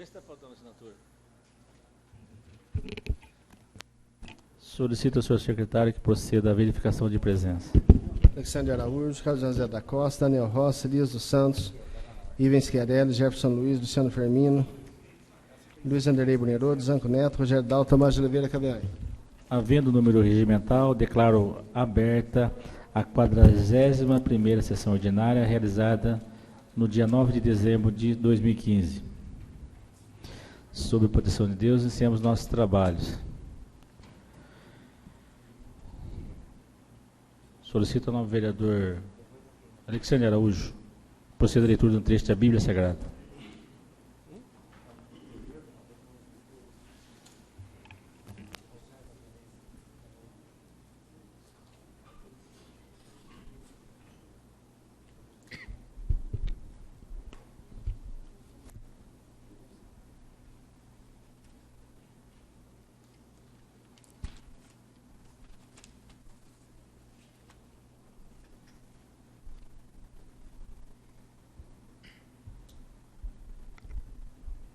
Vê se está faltando assinatura. Solicito ao senhor secretário que proceda à verificação de presença. Alexandre Araújo, Carlos José da Costa, Daniel Rossi, Elias dos Santos, Ivens Chiarelli, Jefferson Luiz, Luciano Fermino, Luiz Anderlei Brunerode, Zanco Neto, Rogério Dal, Tomás de Oliveira Cabeanha. Havendo número regimental, declaro aberta a 41ª sessão ordinária realizada no dia 9 de dezembro de 2015. Sob a proteção de Deus, iniciamos nossos trabalhos. Solicito ao novo vereador Alexandre Araújo proceder à leitura de um trecho da Bíblia Sagrada.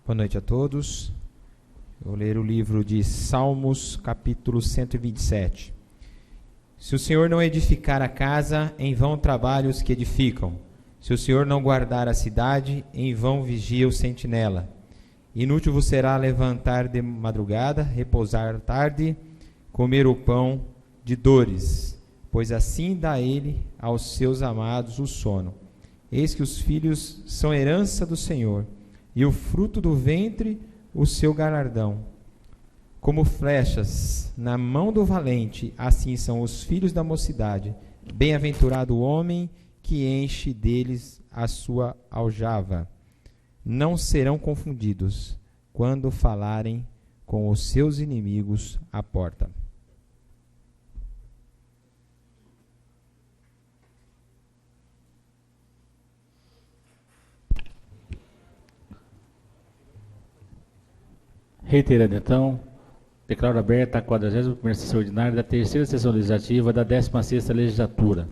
Boa noite a todos. Eu vou ler o livro de Salmos, capítulo 127. Se o Senhor não edificar a casa, em vão trabalham os que edificam. Se o Senhor não guardar a cidade, em vão vigia o sentinela. Inútil vos será levantar de madrugada, repousar tarde, comer o pão de dores, pois assim dá ele aos seus amados o sono. Eis que os filhos são herança do Senhor, e o fruto do ventre o seu galardão. Como flechas na mão do valente, assim são os filhos da mocidade. Bem-aventurado o homem que enche deles a sua aljava. Não serão confundidos quando falarem com os seus inimigos à porta. Reiterando então, declaro aberta a 41ª sessão ordinária da 3ª sessão legislativa da 16ª legislatura.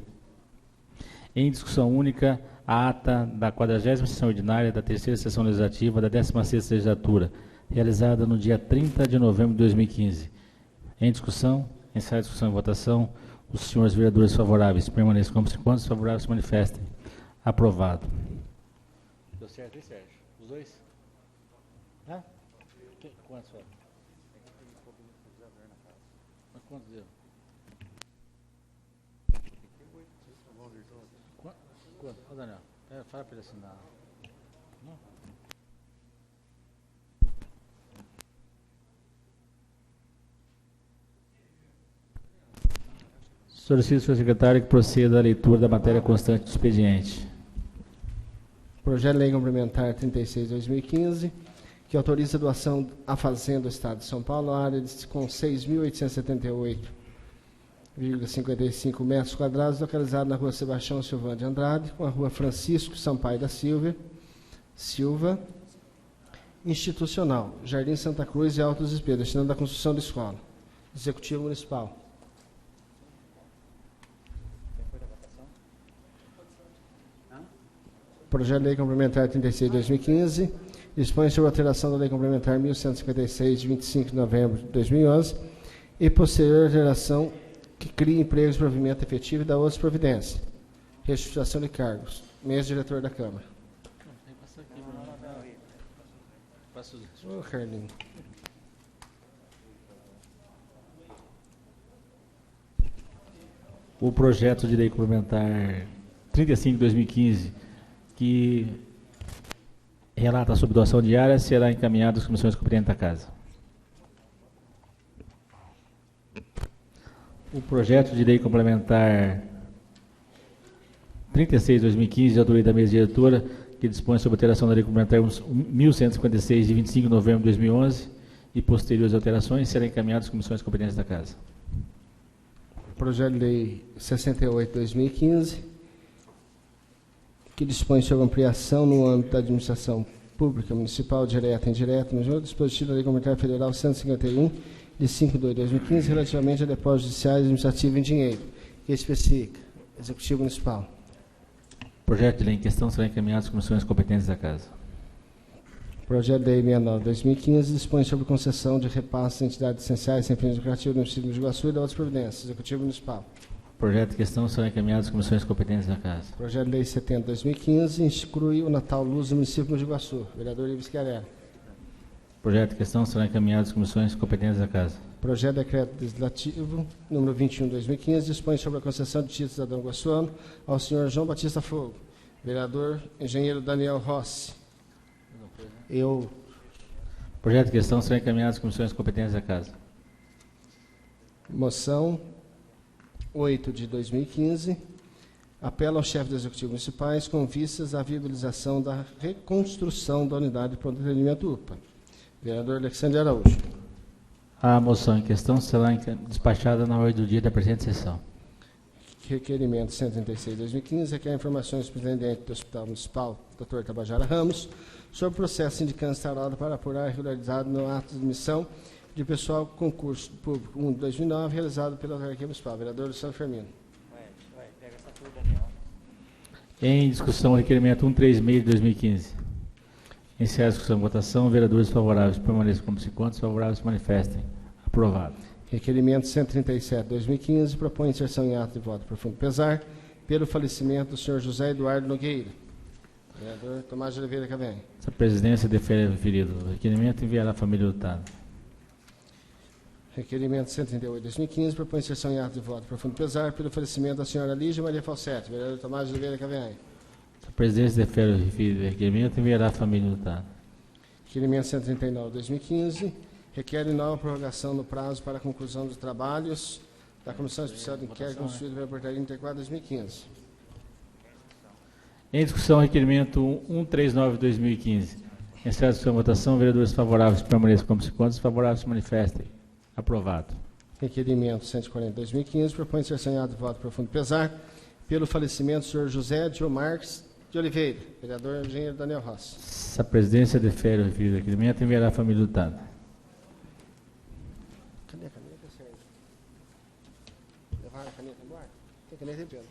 Em discussão única, a ata da 40ª sessão ordinária da 3ª sessão legislativa da 16ª legislatura, realizada no dia 30 de novembro de 2015. Em discussão, ensaio de discussão e votação, os senhores vereadores favoráveis permaneçam como se quantos desfavoráveis se manifestem. Aprovado. Deu certo, hein, Sérgio? Os dois? Hã? Quantos foram? Mas quantos deu? Quanto? Ô, Daniel, fala para ele assinar. Não? Solicito ao senhor secretário que proceda à leitura da matéria constante do expediente. Projeto de Lei Complementar 36/2015, que autoriza a doação à Fazenda do Estado de São Paulo, área com 6.878,55 metros quadrados, localizada na rua Sebastião Silvano de Andrade, com a rua Francisco Sampaio da Silva, institucional, Jardim Santa Cruz e Altos Espelhos, destinando à construção de escola. Executivo Municipal. Projeto de Lei Complementar 36/2015, dispõe sobre a alteração da Lei Complementar 1156, de 25 de novembro de 2011, e posterior alteração que cria empregos de provimento efetivo e da outras providências. Restituição de cargos. Mesa diretor da Câmara. Ô, Carlinhos. O projeto de lei complementar 35 de 2015, que relata sobre doação diária, será encaminhado às comissões competentes da Casa. O projeto de lei complementar 36 de 2015, de autoria da mesa diretora, que dispõe sobre alteração da lei complementar 1156, de 25 de novembro de 2011, e posteriores alterações, será encaminhado às comissões competentes da Casa. Projeto de Lei 68/2015, que dispõe sobre ampliação no âmbito da administração pública municipal, direta e indireta, no dispositivo da Lei Complementar Federal 151, de 5 de 2015, relativamente a depósitos judiciais e administrativos em dinheiro, que especifica Executivo Municipal. O projeto de lei em questão será encaminhado às comissões competentes da Casa. Projeto de Lei 69/2015 dispõe sobre concessão de repasses a entidades essenciais sem fins lucrativos do município de Iguaçu e da outras providências. Executivo Municipal. Projeto de questão serão encaminhados às comissões competentes da Casa. Projeto de Lei 70/2015 institui o Natal Luz no município de Iguaçu. Vereador Ives Chiarelli. Projeto de questão serão encaminhados às comissões competentes da Casa. Projeto de Decreto Legislativo número 21/2015 dispõe sobre a concessão de título cidadão iguaçuano ao senhor João Batista Fogo. Vereador Engenheiro Daniel Rossi. Projeto de questão serão encaminhados às comissões competentes da Casa. Moção 8/2015 apela ao chefe do Executivo Municipais com vistas à viabilização da reconstrução da unidade de pronto atendimento UPA. Vereador Alexandre Araújo. A moção em questão será despachada na ordem do dia da presente sessão. Requerimento 136/2015 requer informações do superintendente do Hospital Municipal, Dr. Tabajara Ramos, sobre o processo sindicante instaurado para apurar irregularidade no ato de admissão de pessoal concurso público 1/2009, realizado pela autarquia municipal. Vereador Luciano Firmino. Em discussão, o requerimento 136/2015. Encerra a discussão e votação. Vereadores favoráveis permaneçam como se encontram, desfavoráveis se manifestem. Aprovado. Requerimento 137/2015 propõe inserção em ato de voto profundo pesar pelo falecimento do senhor José Eduardo Nogueira. Vereador Tomás de Oliveira Cavém. A presidência defere o referido. O requerimento enviará à família lutada. Requerimento 138/2015 propõe inserção em ato de voto profundo pesar pelo falecimento da senhora Lígia Maria Falsetti. Vereador Tomás de Oliveira Cavém. A presidência defere o referido requerimento enviará à família lutada. Requerimento 139/2015 requer nova prorrogação no prazo para a conclusão dos trabalhos da Comissão Especial de Inquérito constituída pela Portaria 34/2015. Em discussão, requerimento 139/2015. Encerra a discussão e votação. Vereadores favoráveis permaneçam como se encontram, desfavoráveis se manifestem. Aprovado. Requerimento 140/2015 propõe inserção em ato de voto profundo pesar pelo falecimento do senhor José Diomarques de Oliveira. Vereador Engenheiro Daniel Rossi. A presidência defere o referido requerimento enviará à família lutada. Cadê a caneta, Sérgio? Levaram a caneta embora? Tem caneta aí, Pedro?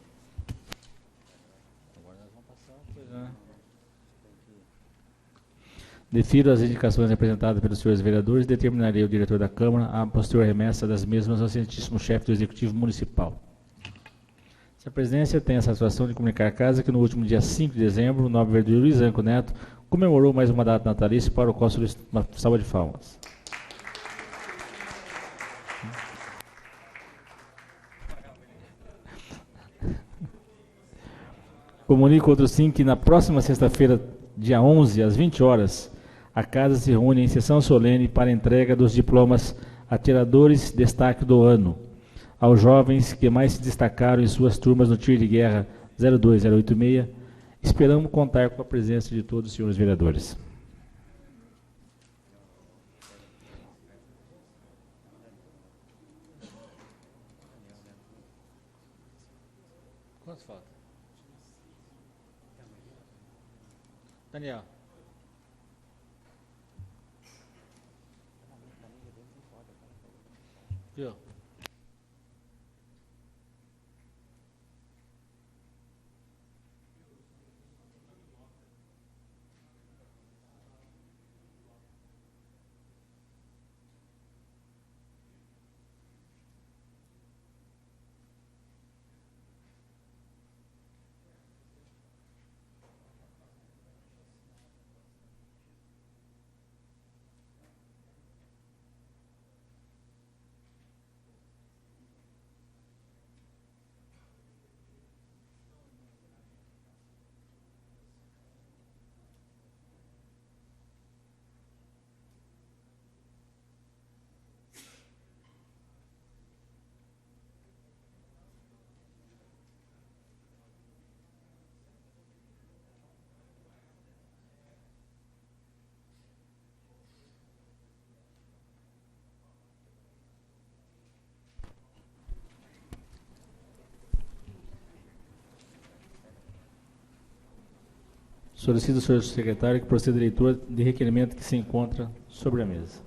Agora nós vamos passar uma coisa, né? Defiro as indicações apresentadas pelos senhores vereadores e determinarei o diretor da Câmara a posterior remessa das mesmas ao excelentíssimo chefe do Executivo Municipal. A presidência tem a satisfação de comunicar à Casa que no último dia 5 de dezembro, o nobre vereador Luiz Anco Neto comemorou mais uma data natalícia para o qual solicito uma salva de palmas. Comunico outro sim que na próxima sexta-feira, dia 11, às 20 horas, a Casa se reúne em sessão solene para a entrega dos diplomas Atiradores Destaque do Ano aos jovens que mais se destacaram em suas turmas no tiro de guerra 02086. Esperamos contar com a presença de todos os senhores vereadores. Quantos faltam? Daniel. Viu? Solicito ao senhor secretário que proceda a leitura de requerimento que se encontra sobre a mesa.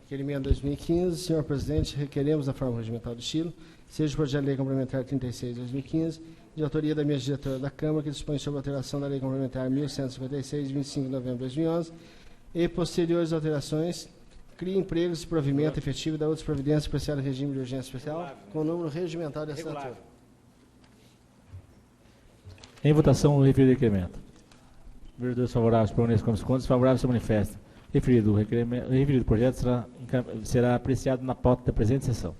Requerimento 2015, senhor presidente, requeremos da forma regimental do estilo, seja o projeto de lei complementar 36/2015, de autoria da mesa diretora da Câmara, que dispõe sobre a alteração da lei complementar 1156, de 25 de novembro de 2011, e posteriores alterações, cria empregos e provimento efetivo da outras providências especiais em regime de urgência especial, com o número regimental de assinatura. Em votação, o referido requerimento. Vereadores favoráveis permaneçam como se conta, desfavoráveis se manifestam. O referido projeto será apreciado na pauta da presente sessão.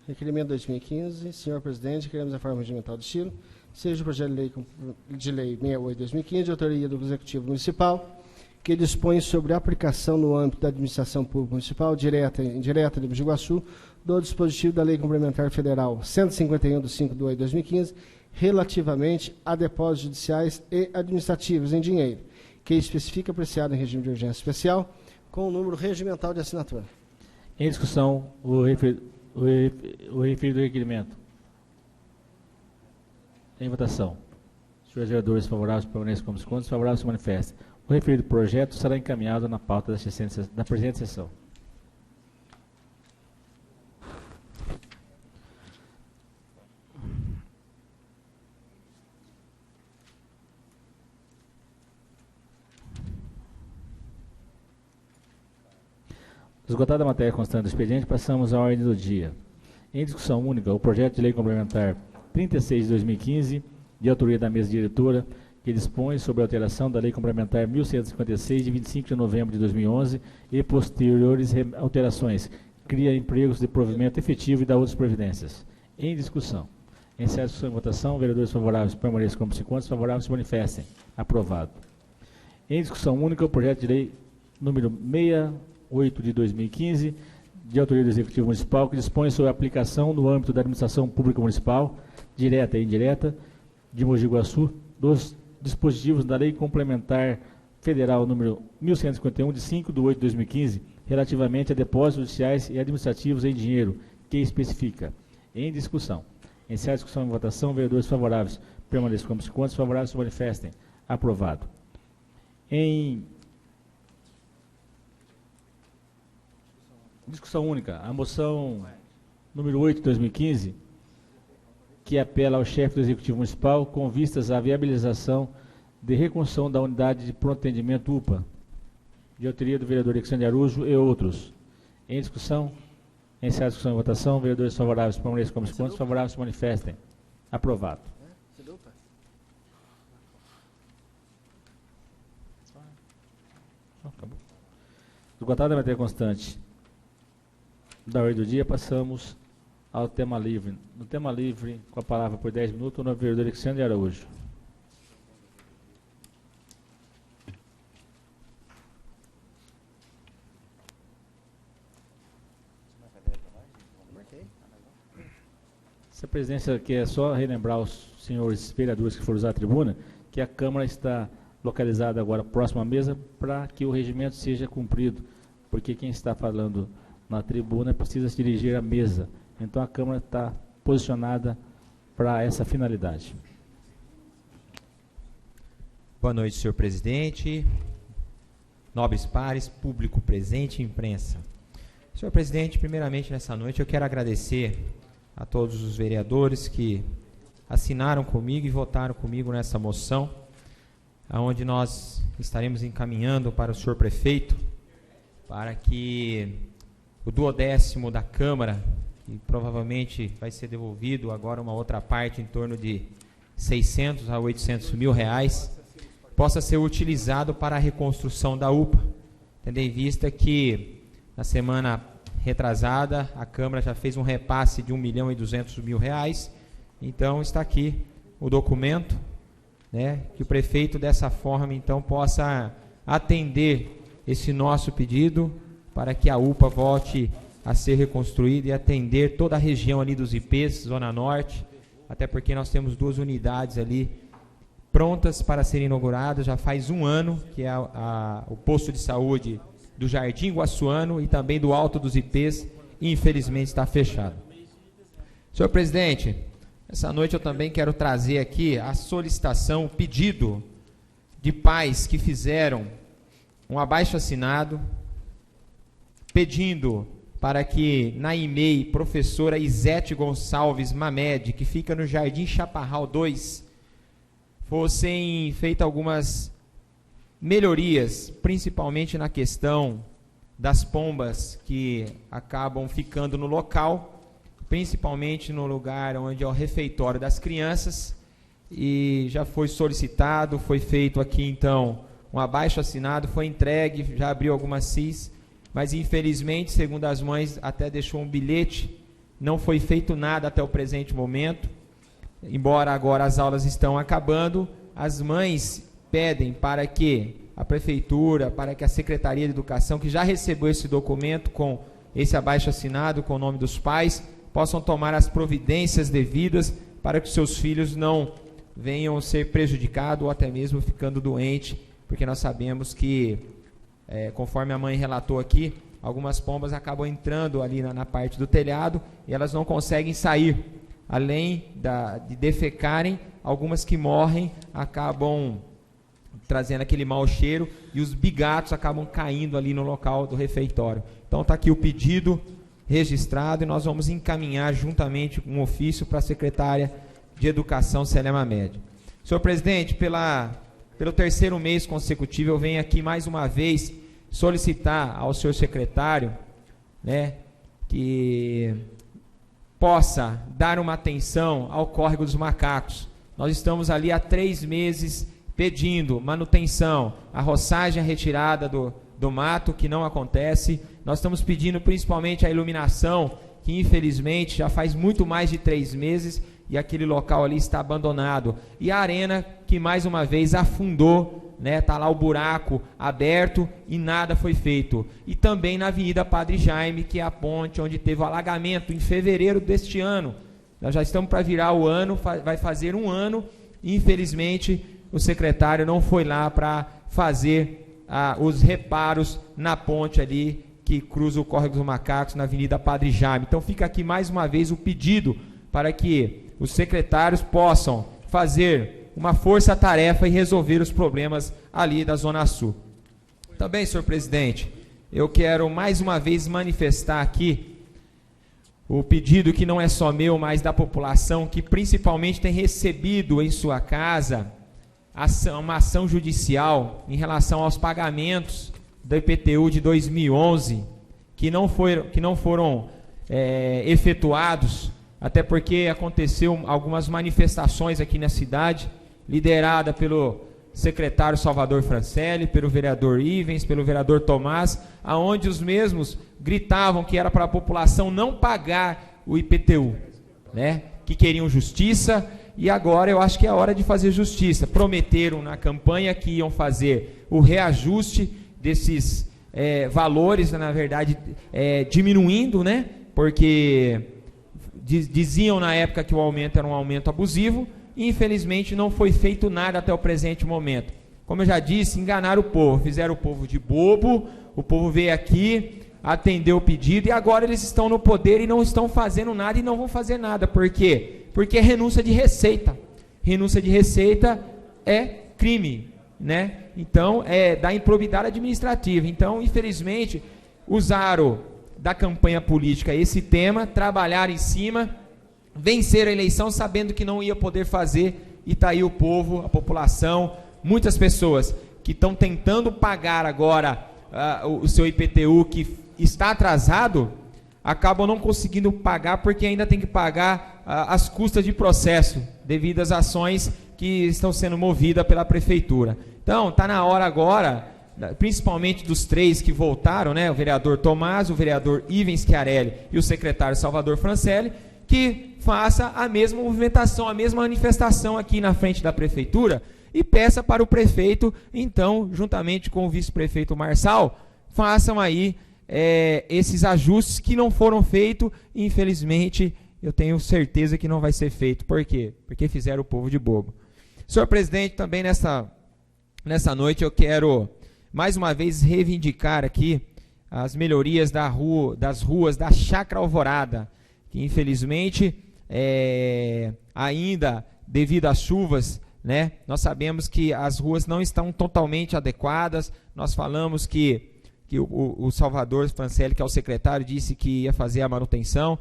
Requerimento 2015. Senhor presidente, queremos a forma regimental do estilo. Seja o projeto de lei 68/2015, de autoria do Executivo Municipal, que dispõe sobre a aplicação no âmbito da administração pública municipal, direta e indireta de Mogi Guaçu, do dispositivo da Lei Complementar Federal 151 de 5/2015, relativamente a depósitos judiciais e administrativos em dinheiro, que especifica apreciado em regime de urgência especial, com o número regimental de assinatura. Em discussão, o referido requerimento. Em votação. Senhores vereadores favoráveis permaneçam como se conta, desfavoráveis se manifestem. O referido projeto será encaminhado na pauta da presente sessão. Esgotada a matéria constante do expediente, passamos à ordem do dia. Em discussão única, o projeto de lei complementar 36 de 2015, de autoria da mesa diretora, que dispõe sobre a alteração da Lei Complementar 1156, de 25 de novembro de 2011, e posteriores alterações, cria empregos de provimento efetivo e da outras providências. Em discussão. Encerra a discussão e votação. Vereadores favoráveis permaneçam como se conta, desfavoráveis se manifestem. Aprovado. Em discussão única, o projeto de lei número 68 de 2015, de autoria do Executivo Municipal, que dispõe sobre a aplicação no âmbito da administração pública municipal, direta e indireta, de Mogi Guaçu, dos dispositivos da Lei Complementar Federal número 1151, de 5/8/2015, relativamente a depósitos judiciais e administrativos em dinheiro, que especifica. Em discussão. Encerra a discussão e votação. Vereadores favoráveis permaneçam como se conta, desfavoráveis se manifestem. Aprovado. Em discussão única, a moção número 8 de 2015, que apela ao chefe do Executivo Municipal com vistas à viabilização de reconstrução da unidade de pronto atendimento UPA, de autoria do vereador Alexandre Araújo e outros. Em discussão, encerra a discussão e votação. Vereadores favoráveis permaneçam como se conta, desfavoráveis se manifestem. Aprovado. Acabou. Esgotada a matéria constante da ordem do dia, passamos ao tema livre. No tema livre, com a palavra por 10 minutos, o novo vereador Alexandre Araújo. Essa presidência aqui é só relembrar os senhores vereadores que foram usar a tribuna, que a Câmara está localizada agora próxima à mesa para que o regimento seja cumprido, porque quem está falando na tribuna precisa se dirigir à mesa. Então a Câmara está posicionada para essa finalidade. Boa noite, senhor presidente, nobres pares, público presente e imprensa. Senhor presidente, primeiramente nessa noite eu quero agradecer a todos os vereadores que assinaram comigo e votaram comigo nessa moção, onde nós estaremos encaminhando para o senhor prefeito, para que o duodécimo da Câmara, e provavelmente vai ser devolvido agora uma outra parte em torno de 600 a 800 mil reais, possa ser utilizado para a reconstrução da UPA, tendo em vista que na semana retrasada a Câmara já fez um repasse de 1.200.000 reais, então está aqui o documento, né, que o prefeito dessa forma então possa atender esse nosso pedido para que a UPA volte a ser reconstruída e atender toda a região ali dos IPs, Zona Norte, até porque nós temos 2 unidades ali prontas para serem inauguradas, já faz 1 ano, que é o posto de saúde do Jardim Guaçuano e também do Alto dos IPs, infelizmente está fechado. Senhor presidente, essa noite eu também quero trazer aqui a solicitação, o pedido de pais que fizeram um abaixo-assinado pedindo para que na e-mail professora Isete Gonçalves Mamed, que fica no Jardim Chaparral 2, fossem feitas algumas melhorias, principalmente na questão das pombas que acabam ficando no local, principalmente no lugar onde é o refeitório das crianças, e já foi solicitado, foi feito aqui então um abaixo-assinado, foi entregue, já abriu algumas CIS, mas infelizmente, segundo as mães, até deixou um bilhete, não foi feito nada até o presente momento. Embora agora as aulas estão acabando, as mães pedem para que a prefeitura, para que a Secretaria de Educação, que já recebeu esse documento com esse abaixo-assinado, com o nome dos pais, possam tomar as providências devidas para que seus filhos não venham ser prejudicados ou até mesmo ficando doentes, porque nós sabemos que, conforme a mãe relatou aqui, algumas pombas acabam entrando ali na parte do telhado e elas não conseguem sair. Além de defecarem, algumas que morrem acabam trazendo aquele mau cheiro e os bigatos acabam caindo ali no local do refeitório. Então está aqui o pedido registrado e nós vamos encaminhar juntamente com um ofício para a secretária de Educação, Célia Mamed. Senhor presidente, pelo terceiro mês consecutivo, eu venho aqui mais uma vez solicitar ao senhor secretário, né, que possa dar uma atenção ao córrego dos macacos. Nós estamos ali há 3 meses pedindo manutenção, a roçagem, a retirada do mato, que não acontece. Nós estamos pedindo principalmente a iluminação, que infelizmente já faz muito mais de 3 meses e aquele local ali está abandonado. E a arena, que mais uma vez afundou, né? Está lá o buraco aberto e nada foi feito. E também na Avenida Padre Jaime, que é a ponte onde teve o alagamento em fevereiro deste ano. Nós já estamos para virar o ano, vai fazer 1 ano, e infelizmente o secretário não foi lá para fazer os reparos na ponte ali que cruza o Córrego dos Macacos na Avenida Padre Jaime. Então fica aqui mais uma vez o pedido para que os secretários possam fazer uma força-tarefa e resolver os problemas ali da Zona Sul. Também, senhor presidente, eu quero mais uma vez manifestar aqui o pedido que não é só meu, mas da população, que principalmente tem recebido em sua casa uma ação judicial em relação aos pagamentos do IPTU de 2011, que não foram efetuados, até porque aconteceu algumas manifestações aqui na cidade, liderada pelo secretário Salvador Francelli, pelo vereador Ivens, pelo vereador Tomás, aonde os mesmos gritavam que era para a população não pagar o IPTU, né? Que queriam justiça, e agora eu acho que é a hora de fazer justiça. Prometeram na campanha que iam fazer o reajuste desses valores, na verdade, diminuindo, né? Porque diziam na época que o aumento era um aumento abusivo, e infelizmente não foi feito nada até o presente momento. Como eu já disse, enganaram o povo, fizeram o povo de bobo, o povo veio aqui, atendeu o pedido, e agora eles estão no poder e não estão fazendo nada e não vão fazer nada. Por quê? Porque é renúncia de receita. Renúncia de receita é crime, né? Então, da improbidade administrativa. Então, infelizmente, usaram da campanha política esse tema, trabalharam em cima, venceram a eleição sabendo que não ia poder fazer, e está aí o povo, a população, muitas pessoas que estão tentando pagar agora o seu IPTU que está atrasado, acabam não conseguindo pagar porque ainda tem que pagar as custas de processo devido às ações que estão sendo movidas pela prefeitura. Então, está na hora agora, principalmente dos 3 que voltaram, né, o vereador Tomás, o vereador Ivens Chiarelli e o secretário Salvador Francelli, que faça a mesma movimentação, a mesma manifestação aqui na frente da prefeitura e peça para o prefeito, então, juntamente com o vice-prefeito Marçal, façam aí esses ajustes que não foram feitos, e infelizmente eu tenho certeza que não vai ser feito. Por quê? Porque fizeram o povo de bobo. Senhor presidente, também nessa noite eu quero mais uma vez reivindicar aqui as melhorias das ruas da Chácara Alvorada, que infelizmente ainda devido às chuvas, né, nós sabemos que as ruas não estão totalmente adequadas. Nós falamos que o Salvador Francelli, que é o secretário, disse que ia fazer a manutenção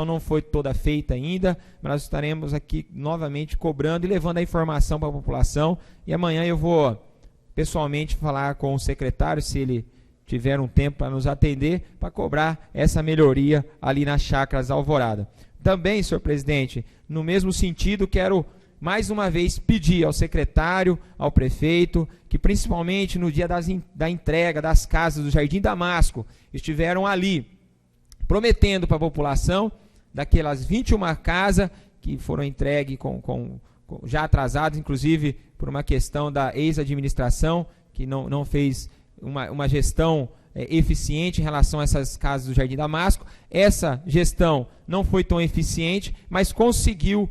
não foi toda feita ainda, mas nós estaremos aqui novamente cobrando e levando a informação para a população, e amanhã eu vou pessoalmente falar com o secretário, se ele tiver um tempo para nos atender, para cobrar essa melhoria ali nas Chácaras Alvorada. Também, senhor presidente, no mesmo sentido, quero mais uma vez pedir ao secretário, ao prefeito, que principalmente no dia da entrega das casas do Jardim Damasco, estiveram ali prometendo para a população, daquelas 21 casas que foram entregues já atrasadas, inclusive por uma questão da ex-administração, que não fez uma gestão eficiente em relação a essas casas do Jardim Damasco. Essa gestão não foi tão eficiente, mas conseguiu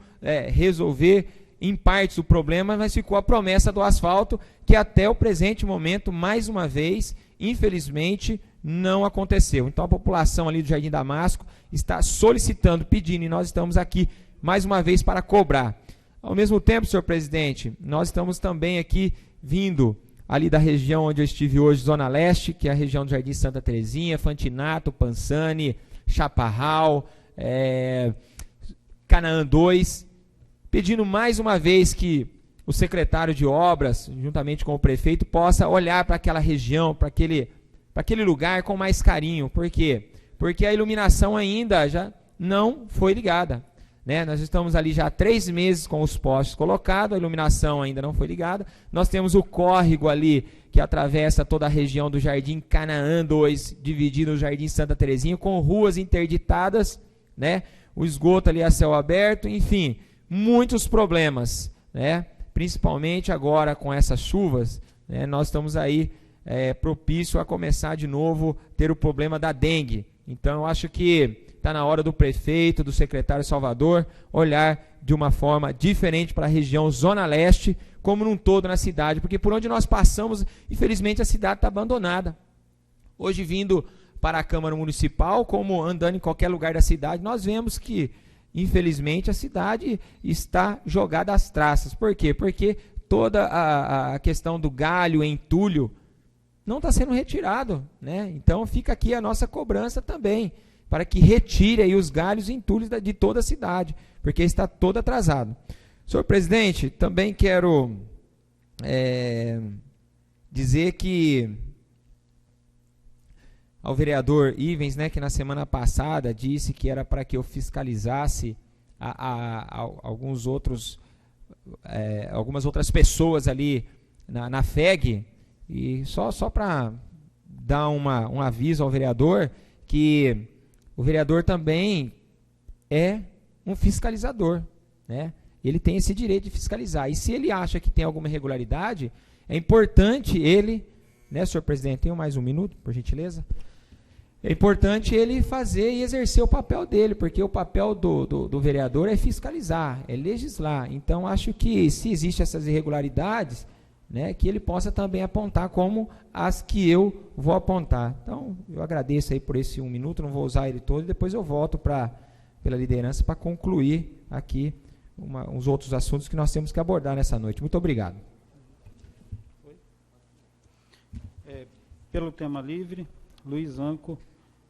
resolver em partes o problema, mas ficou a promessa do asfalto, que até o presente momento, mais uma vez, infelizmente, não aconteceu. Então a população ali do Jardim Damasco está solicitando, pedindo, e nós estamos aqui mais uma vez para cobrar. Ao mesmo tempo, senhor presidente, nós estamos também aqui vindo ali da região onde eu estive hoje, Zona Leste, que é a região do Jardim Santa Terezinha, Fantinato, Pansani, Chaparral, Canaã 2, pedindo mais uma vez que o secretário de obras, juntamente com o prefeito, possa olhar para aquela região, para aquele lugar com mais carinho. Por quê? Porque a iluminação ainda já não foi ligada. Nós estamos ali já há 3 meses com os postes colocados, a iluminação ainda não foi ligada. Nós temos o córrego ali, que atravessa toda a região do Jardim Canaã 2, dividindo o Jardim Santa Terezinha, com ruas interditadas, o esgoto ali a céu aberto, enfim, muitos problemas, principalmente agora com essas chuvas, nós estamos aí propício a começar de novo a ter o problema da dengue. Então, eu acho que está na hora do prefeito, do secretário Salvador, olhar de uma forma diferente para a região Zona Leste, como num todo na cidade, porque por onde nós passamos, infelizmente, a cidade está abandonada. Hoje, vindo para a Câmara Municipal, como andando em qualquer lugar da cidade, nós vemos que, infelizmente, a cidade está jogada às traças. Por quê? Porque toda a questão do galho, entulho, não está sendo retirado. Então, fica aqui a nossa cobrança também, para que retire aí os galhos e entulhos de toda a cidade, porque está todo atrasado. Senhor presidente, também quero dizer que ao vereador Ivens, que na semana passada disse que era para que eu fiscalizasse algumas outras pessoas ali na FEG, e só para dar um aviso ao vereador, que o vereador também é um fiscalizador, Ele tem esse direito de fiscalizar. E se ele acha que tem alguma irregularidade, é importante ele, senhor presidente, tenho mais um minuto, por gentileza? É importante ele fazer e exercer o papel dele, porque o papel do vereador é fiscalizar, é legislar. Então, acho que se existem essas irregularidades, que ele possa também apontar como as que eu vou apontar. Então, eu agradeço aí por esse 1 minuto, não vou usar ele todo, e depois eu volto pela liderança para concluir aqui uns outros assuntos que nós temos que abordar nessa noite. Muito obrigado. Pelo tema livre, Luiz Anco,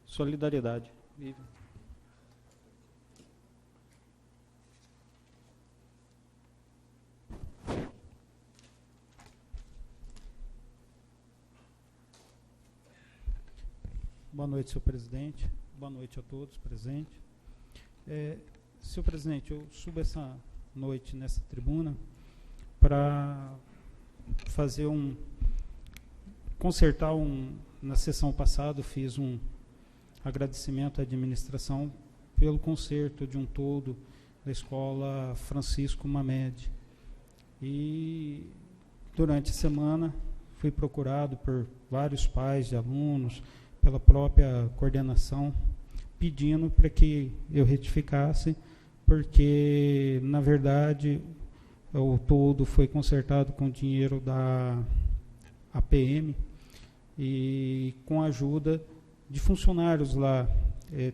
Solidariedade. Boa noite, senhor presidente. Boa noite a todos presentes. Senhor presidente, eu subo essa noite nessa tribuna para fazer na sessão passada, fiz um agradecimento à administração pelo conserto de um todo da escola Francisco Mamed. E durante a semana fui procurado por vários pais de alunos, pela própria coordenação, pedindo para que eu retificasse, porque, na verdade, o todo foi consertado com dinheiro da APM e com a ajuda de funcionários lá.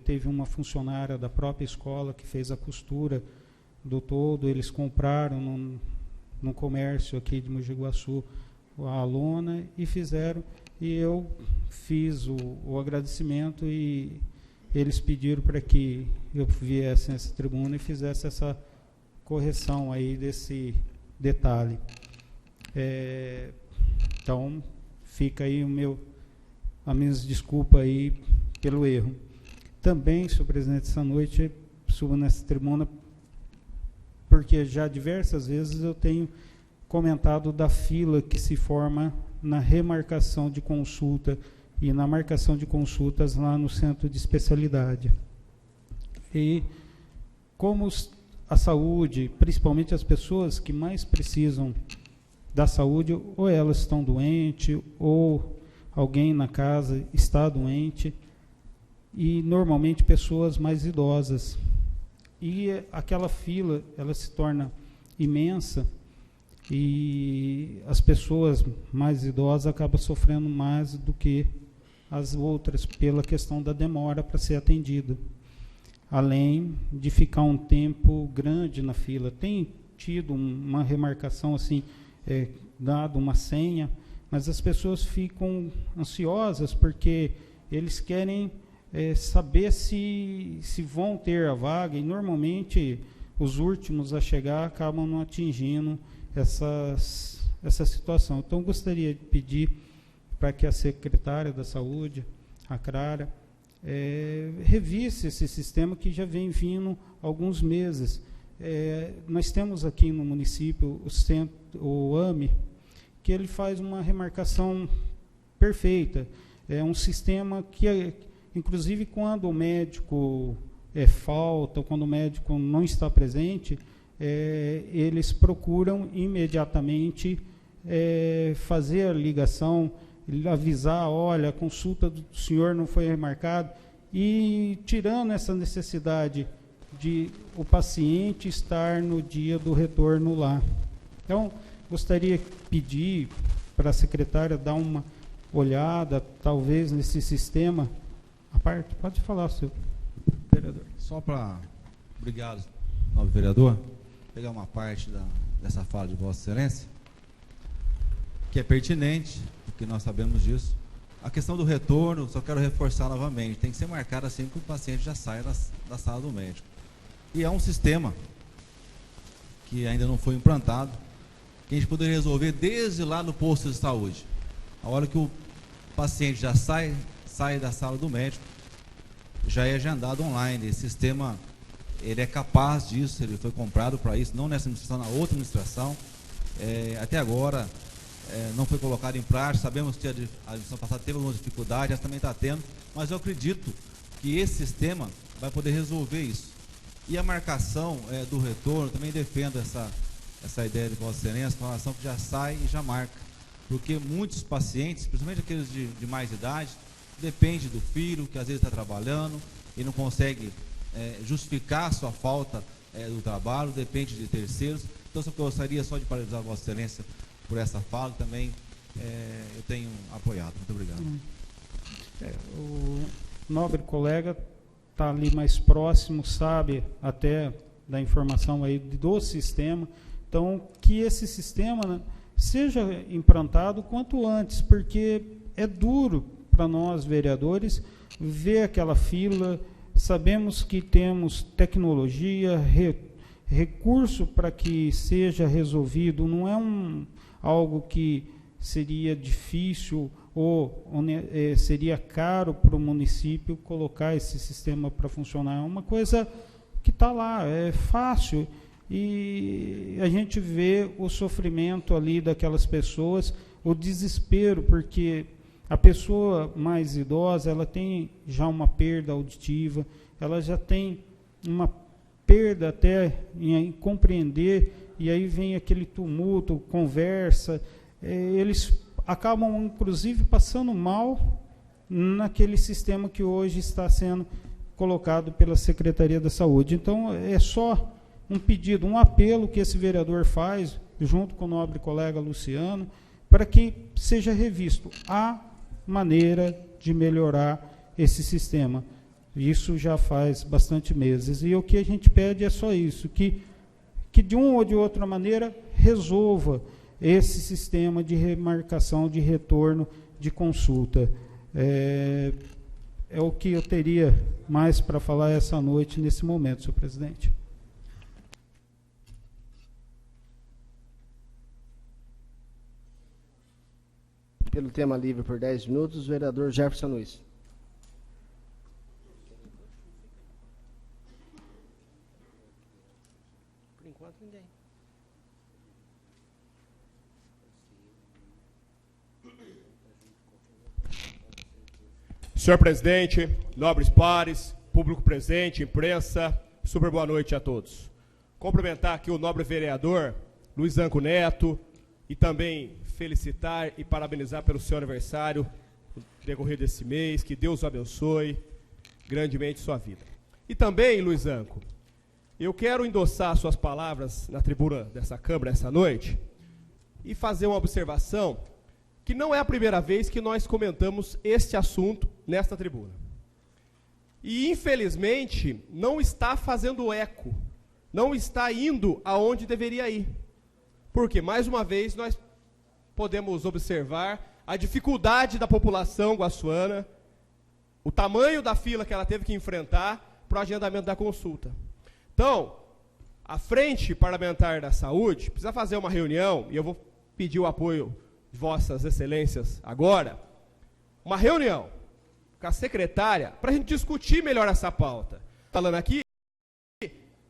Teve uma funcionária da própria escola que fez a costura do todo, eles compraram num comércio aqui de Mogi Guaçu a lona e fizeram, e eu fiz o agradecimento e eles pediram para que eu viesse nessa tribuna e fizesse essa correção aí desse detalhe. Então, fica aí a minha desculpa aí pelo erro. Também, senhor presidente, essa noite subo nessa tribuna porque já diversas vezes eu tenho comentado da fila que se forma na remarcação de consulta e na marcação de consultas lá no centro de especialidade. E como a saúde, principalmente as pessoas que mais precisam da saúde, ou elas estão doentes, ou alguém na casa está doente, e normalmente pessoas mais idosas. E aquela fila, ela se torna imensa, e as pessoas mais idosas acabam sofrendo mais do que as outras, pela questão da demora para ser atendida. Além de ficar um tempo grande na fila. Tem tido uma remarcação, assim, dado uma senha, mas as pessoas ficam ansiosas porque eles querem saber se vão ter a vaga, e normalmente os últimos a chegar acabam não atingindo essa situação. Então, eu gostaria de pedir para que a secretária da Saúde, a Clara, revise esse sistema que já vem vindo há alguns meses. Nós temos aqui no município o AME, que ele faz uma remarcação perfeita. É um sistema que, inclusive, quando o médico falta, ou quando o médico não está presente, eles procuram imediatamente fazer a ligação, avisar, olha, a consulta do senhor não foi remarcada, e tirando essa necessidade de o paciente estar no dia do retorno lá. Então, gostaria de pedir para a secretária dar uma olhada, talvez, nesse sistema. A parte, pode falar, senhor vereador. Só para, obrigado, nobre vereador, pegar uma parte dessa fala de Vossa Excelência, que é pertinente, porque nós sabemos disso. A questão do retorno, só quero reforçar novamente, tem que ser marcado assim que o paciente já saia da sala do médico. E é um sistema que ainda não foi implantado, que a gente poderia resolver desde lá no posto de saúde. A hora que o paciente já sai da sala do médico, já é agendado online. Esse sistema, ele é capaz disso, ele foi comprado para isso, não nessa administração, na outra administração. Até agora, não foi colocado em prática. Sabemos que a administração passada teve algumas dificuldades, essa também está tendo, mas eu acredito que esse sistema vai poder resolver isso. E a marcação do retorno, também defendo essa ideia de Vossa Excelência, uma relação que já sai e já marca, porque muitos pacientes, principalmente aqueles de mais idade, depende do filho, que às vezes está trabalhando e não consegue justificar a sua falta do trabalho, depende de terceiros. Então, eu gostaria só de parabenizar a Vossa Excelência por essa fala, também eu tenho apoiado. Muito obrigado. O nobre colega está ali mais próximo, sabe até da informação aí do sistema. Então, que esse sistema, né, seja implantado quanto antes, porque é duro para nós, vereadores, ver aquela fila. Sabemos que temos tecnologia, recurso para que seja resolvido, não é algo que seria difícil ou seria caro para o município colocar esse sistema para funcionar. É uma coisa que está lá, é fácil, e a gente vê o sofrimento ali daquelas pessoas, o desespero, porque a pessoa mais idosa, ela tem já uma perda auditiva, ela já tem uma perda até em compreender, e aí vem aquele tumulto, conversa, eles acabam, inclusive, passando mal naquele sistema que hoje está sendo colocado pela Secretaria da Saúde. Então, é só um pedido, um apelo que esse vereador faz, junto com o nobre colega Luciano, para que seja revisto a maneira de melhorar esse sistema. Isso já faz bastante meses. E o que a gente pede é só isso, que de uma ou de outra maneira resolva esse sistema de remarcação, de retorno, de consulta. É o que eu teria mais para falar essa noite, nesse momento, senhor presidente. Pelo tema livre por 10 minutos, o vereador Jefferson Luiz. Por enquanto, ninguém. Senhor presidente, nobres pares, público presente, imprensa, super boa noite a todos. Cumprimentar aqui o nobre vereador Luiz Zanco Neto e também felicitar e parabenizar pelo seu aniversário no decorrer desse mês, que Deus o abençoe grandemente sua vida. E também, Luiz Zanco, eu quero endossar suas palavras na tribuna dessa Câmara essa noite e fazer uma observação que não é a primeira vez que nós comentamos este assunto nesta tribuna. E, infelizmente, não está fazendo eco, não está indo aonde deveria ir. Porque, mais uma vez, nós podemos observar a dificuldade da população guaçuana, o tamanho da fila que ela teve que enfrentar para o agendamento da consulta. Então, a Frente Parlamentar da Saúde precisa fazer uma reunião, e eu vou pedir o apoio de Vossas Excelências agora, uma reunião com a secretária para a gente discutir melhor essa pauta. Falando aqui,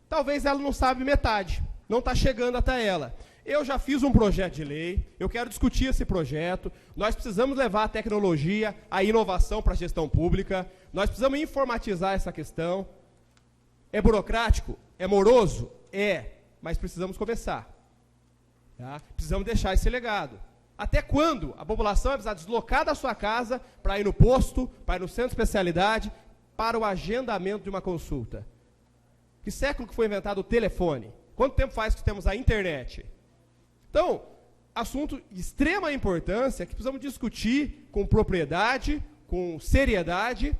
talvez ela não sabe metade, não está chegando até ela. Eu já fiz um projeto de lei, eu quero discutir esse projeto, nós precisamos levar a tecnologia, a inovação para a gestão pública, nós precisamos informatizar essa questão. É burocrático? É moroso? É, mas precisamos começar. Tá? Precisamos deixar esse legado. Até quando a população vai precisar deslocar da sua casa para ir no posto, para ir no centro de especialidade, para o agendamento de uma consulta? Que século que foi inventado o telefone? Quanto tempo faz que temos a internet? Então, assunto de extrema importância que precisamos discutir com propriedade, com seriedade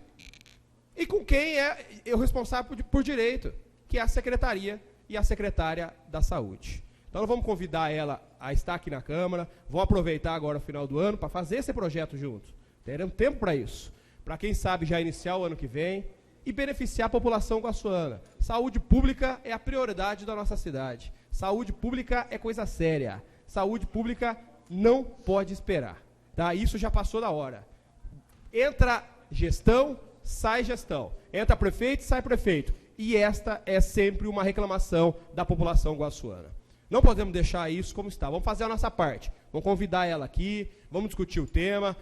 e com quem é o responsável por direito, que é a Secretaria e a Secretária da Saúde. Então, nós vamos convidar ela a estar aqui na Câmara, vamos aproveitar agora o final do ano para fazer esse projeto juntos. Teremos tempo para isso, para quem sabe já iniciar o ano que vem e beneficiar a população guaçuana. Saúde pública é a prioridade da nossa cidade. Saúde pública é coisa séria. Saúde pública não pode esperar. Tá? Isso já passou da hora. Entra gestão, sai gestão. Entra prefeito, sai prefeito. E esta é sempre uma reclamação da população guaçuana. Não podemos deixar isso como está. Vamos fazer a nossa parte. Vamos convidar ela aqui, vamos discutir o tema.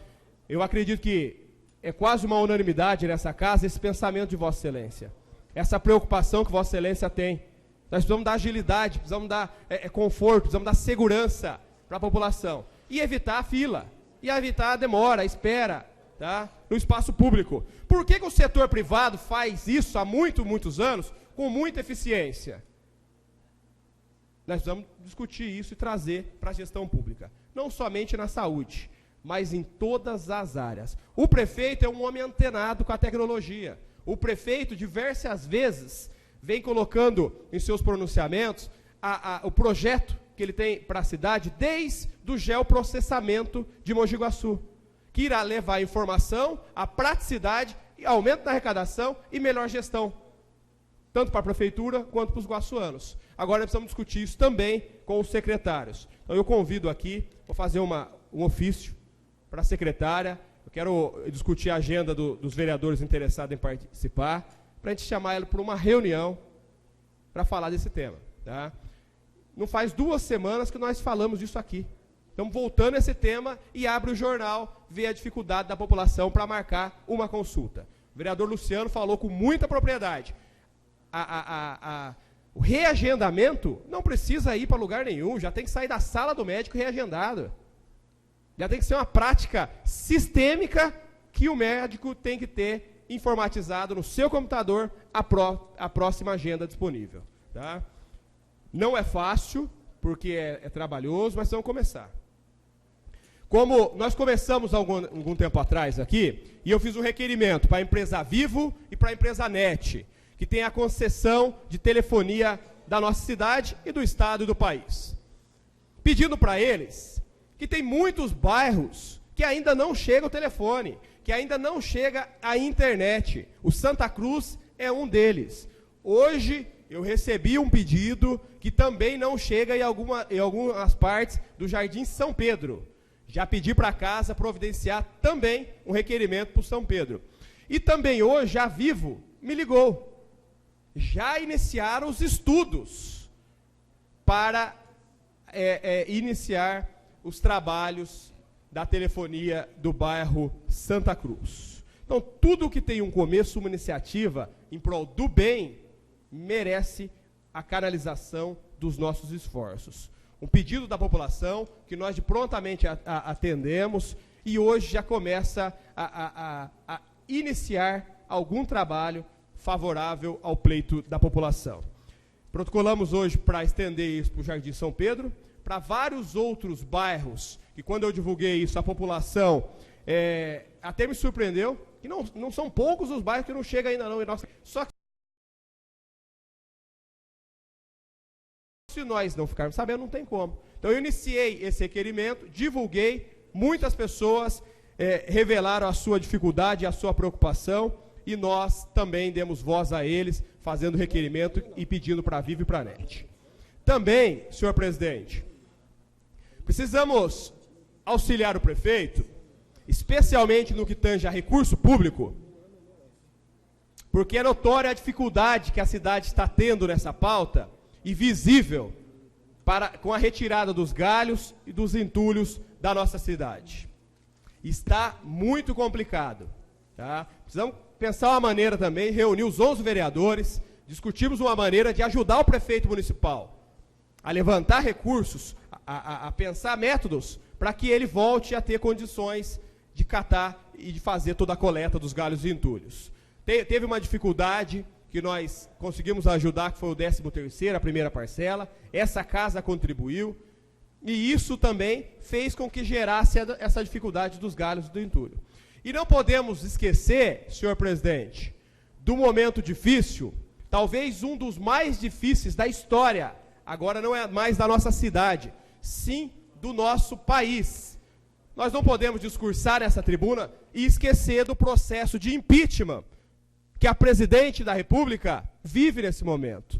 Eu acredito que é quase uma unanimidade nessa casa esse pensamento de Vossa Excelência. Essa preocupação que Vossa Excelência tem. Nós precisamos dar agilidade, precisamos dar conforto, precisamos dar segurança para a população. E evitar a fila, e evitar a demora, a espera, tá? No espaço público. Por que o setor privado faz isso há muitos anos com muita eficiência? Nós precisamos discutir isso e trazer para a gestão pública. Não somente na saúde, mas em todas as áreas. O prefeito é um homem antenado com a tecnologia. O prefeito, diversas vezes, vem colocando em seus pronunciamentos o projeto que ele tem para a cidade desde o geoprocessamento de Mogi Guaçu, que irá levar a informação, a praticidade, aumento da arrecadação e melhor gestão, tanto para a prefeitura quanto para os guaçuanos. Agora nós precisamos discutir isso também com os secretários. Então eu convido aqui, vou fazer um ofício para a secretária, eu quero discutir a agenda dos vereadores interessados em participar, para a gente chamar ela para uma reunião para falar desse tema. Tá? Não faz 2 semanas que nós falamos disso aqui. Estamos voltando a esse tema e abre o jornal, vê a dificuldade da população para marcar uma consulta. O vereador Luciano falou com muita propriedade. O reagendamento não precisa ir para lugar nenhum, já tem que sair da sala do médico reagendado. Já tem que ser uma prática sistêmica que o médico tem que ter informatizado no seu computador a próxima agenda disponível. Tá? Não é fácil, porque é trabalhoso, mas vamos começar. Como nós começamos algum tempo atrás aqui, e eu fiz um requerimento para a empresa Vivo e para a empresa NET, que tem a concessão de telefonia da nossa cidade e do estado e do país. Pedindo para eles que tem muitos bairros que ainda não chega o telefone, que ainda não chega a internet. O Santa Cruz é um deles. Hoje eu recebi um pedido que também não chega em algumas partes do Jardim São Pedro. Já pedi para a casa providenciar também um requerimento para o São Pedro. E também hoje a Vivo me ligou. Já iniciaram os estudos para iniciar os trabalhos da telefonia do bairro Santa Cruz. Então, tudo que tem um começo, uma iniciativa em prol do bem, merece a canalização dos nossos esforços. Um pedido da população que nós de prontamente atendemos e hoje já começa a iniciar algum trabalho favorável ao pleito da população. Protocolamos hoje para estender isso para o Jardim São Pedro, para vários outros bairros, e quando eu divulguei isso, a população até me surpreendeu, que não são poucos os bairros que não chegam ainda não. Só que se nós não ficarmos sabendo, não tem como. Então eu iniciei esse requerimento, divulguei, muitas pessoas revelaram a sua dificuldade e a sua preocupação, e nós também demos voz a eles, fazendo requerimento e pedindo para a Vivo e para a NET. Também, senhor presidente, precisamos auxiliar o prefeito, especialmente no que tange a recurso público, porque é notória a dificuldade que a cidade está tendo nessa pauta, e visível com a retirada dos galhos e dos entulhos da nossa cidade. Está muito complicado. Tá? Precisamos pensar uma maneira também, reunir os 11 vereadores, discutirmos uma maneira de ajudar o prefeito municipal a levantar recursos, a pensar métodos para que ele volte a ter condições de catar e de fazer toda a coleta dos galhos e entulhos. Teve uma dificuldade que nós conseguimos ajudar, que foi o 13º, a primeira parcela. Essa casa contribuiu, e isso também fez com que gerasse essa dificuldade dos galhos e do entulho. E não podemos esquecer, senhor presidente, do momento difícil, talvez um dos mais difíceis da história, agora não é mais da nossa cidade, sim do nosso país. Nós não podemos discursar nessa tribuna e esquecer do processo de impeachment que a presidente da República vive nesse momento.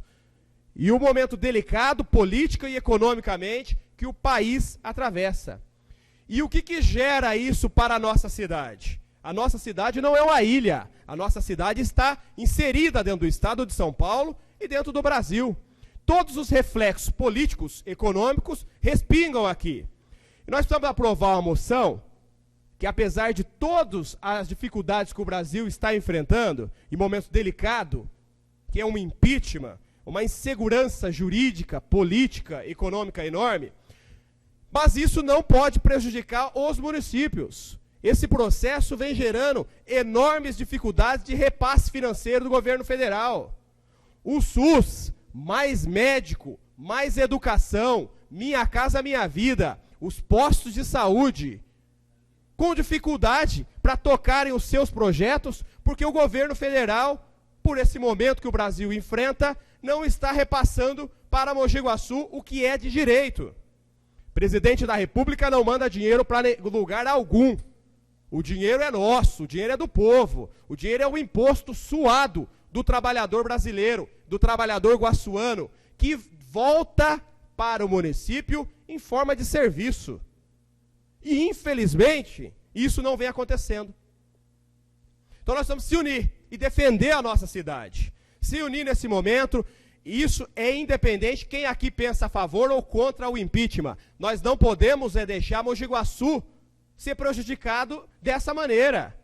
E o momento delicado, política e economicamente, que o país atravessa. E o que gera isso para a nossa cidade? A nossa cidade não é uma ilha. A nossa cidade está inserida dentro do estado de São Paulo e dentro do Brasil. Todos os reflexos políticos, econômicos, respingam aqui. E nós precisamos aprovar uma moção que, apesar de todas as dificuldades que o Brasil está enfrentando, em momento delicado, que é um impeachment, uma insegurança jurídica, política, econômica enorme, mas isso não pode prejudicar os municípios. Esse processo vem gerando enormes dificuldades de repasse financeiro do governo federal. O SUS, mais médico, mais educação, Minha Casa Minha Vida, os postos de saúde, com dificuldade para tocarem os seus projetos, porque o governo federal, por esse momento que o Brasil enfrenta, não está repassando para Mogi Guaçu o que é de direito. O presidente da República não manda dinheiro para lugar algum. O dinheiro é nosso, o dinheiro é do povo, o dinheiro é o imposto suado do trabalhador brasileiro, do trabalhador guaçuano, que volta para o município em forma de serviço. E, infelizmente, isso não vem acontecendo. Então nós precisamos se unir e defender a nossa cidade. Se unir nesse momento, isso é independente quem aqui pensa a favor ou contra o impeachment. Nós não podemos deixar Mogi Guaçu ser prejudicado dessa maneira.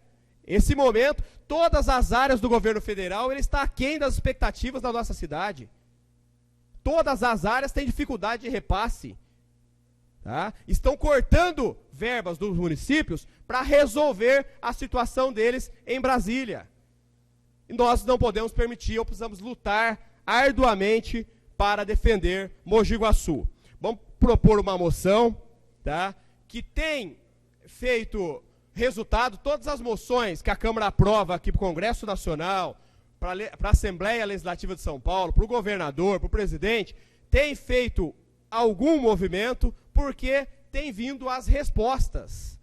Esse momento, todas as áreas do governo federal, ele está aquém das expectativas da nossa cidade. Todas as áreas têm dificuldade de repasse. Tá? Estão cortando verbas dos municípios para resolver a situação deles em Brasília. E nós não podemos permitir, ou precisamos lutar arduamente para defender Mogi Guaçu. Vamos propor uma moção, tá, que tem feito resultado, todas as moções que a Câmara aprova aqui para o Congresso Nacional, para a Assembleia Legislativa de São Paulo, para o governador, para o presidente, tem feito algum movimento, porque tem vindo as respostas.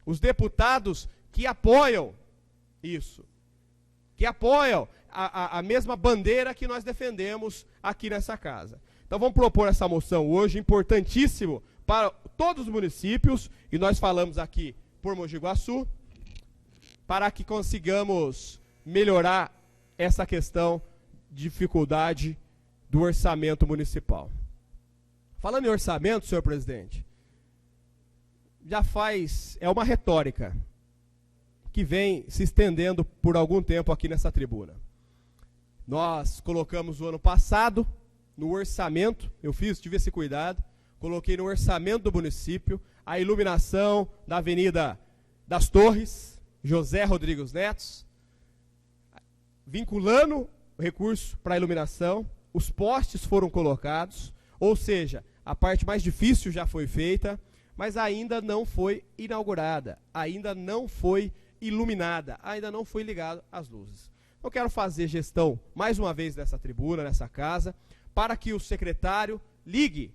Os deputados que apoiam isso, que apoiam a mesma bandeira que nós defendemos aqui nessa casa. Então vamos propor essa moção hoje, importantíssimo para todos os municípios, e nós falamos aqui por Mogi Guaçu, para que consigamos melhorar essa questão de dificuldade do orçamento municipal. Falando em orçamento, senhor presidente, é uma retórica que vem se estendendo por algum tempo aqui nessa tribuna. Nós colocamos o ano passado no orçamento, tive esse cuidado, coloquei no orçamento do município a iluminação da Avenida das Torres, José Rodrigues Neto, vinculando o recurso para a iluminação, os postes foram colocados, ou seja, a parte mais difícil já foi feita, mas ainda não foi inaugurada, ainda não foi iluminada, ainda não foi ligado às luzes. Eu quero fazer gestão, mais uma vez, nessa tribuna, nessa casa, para que o secretário ligue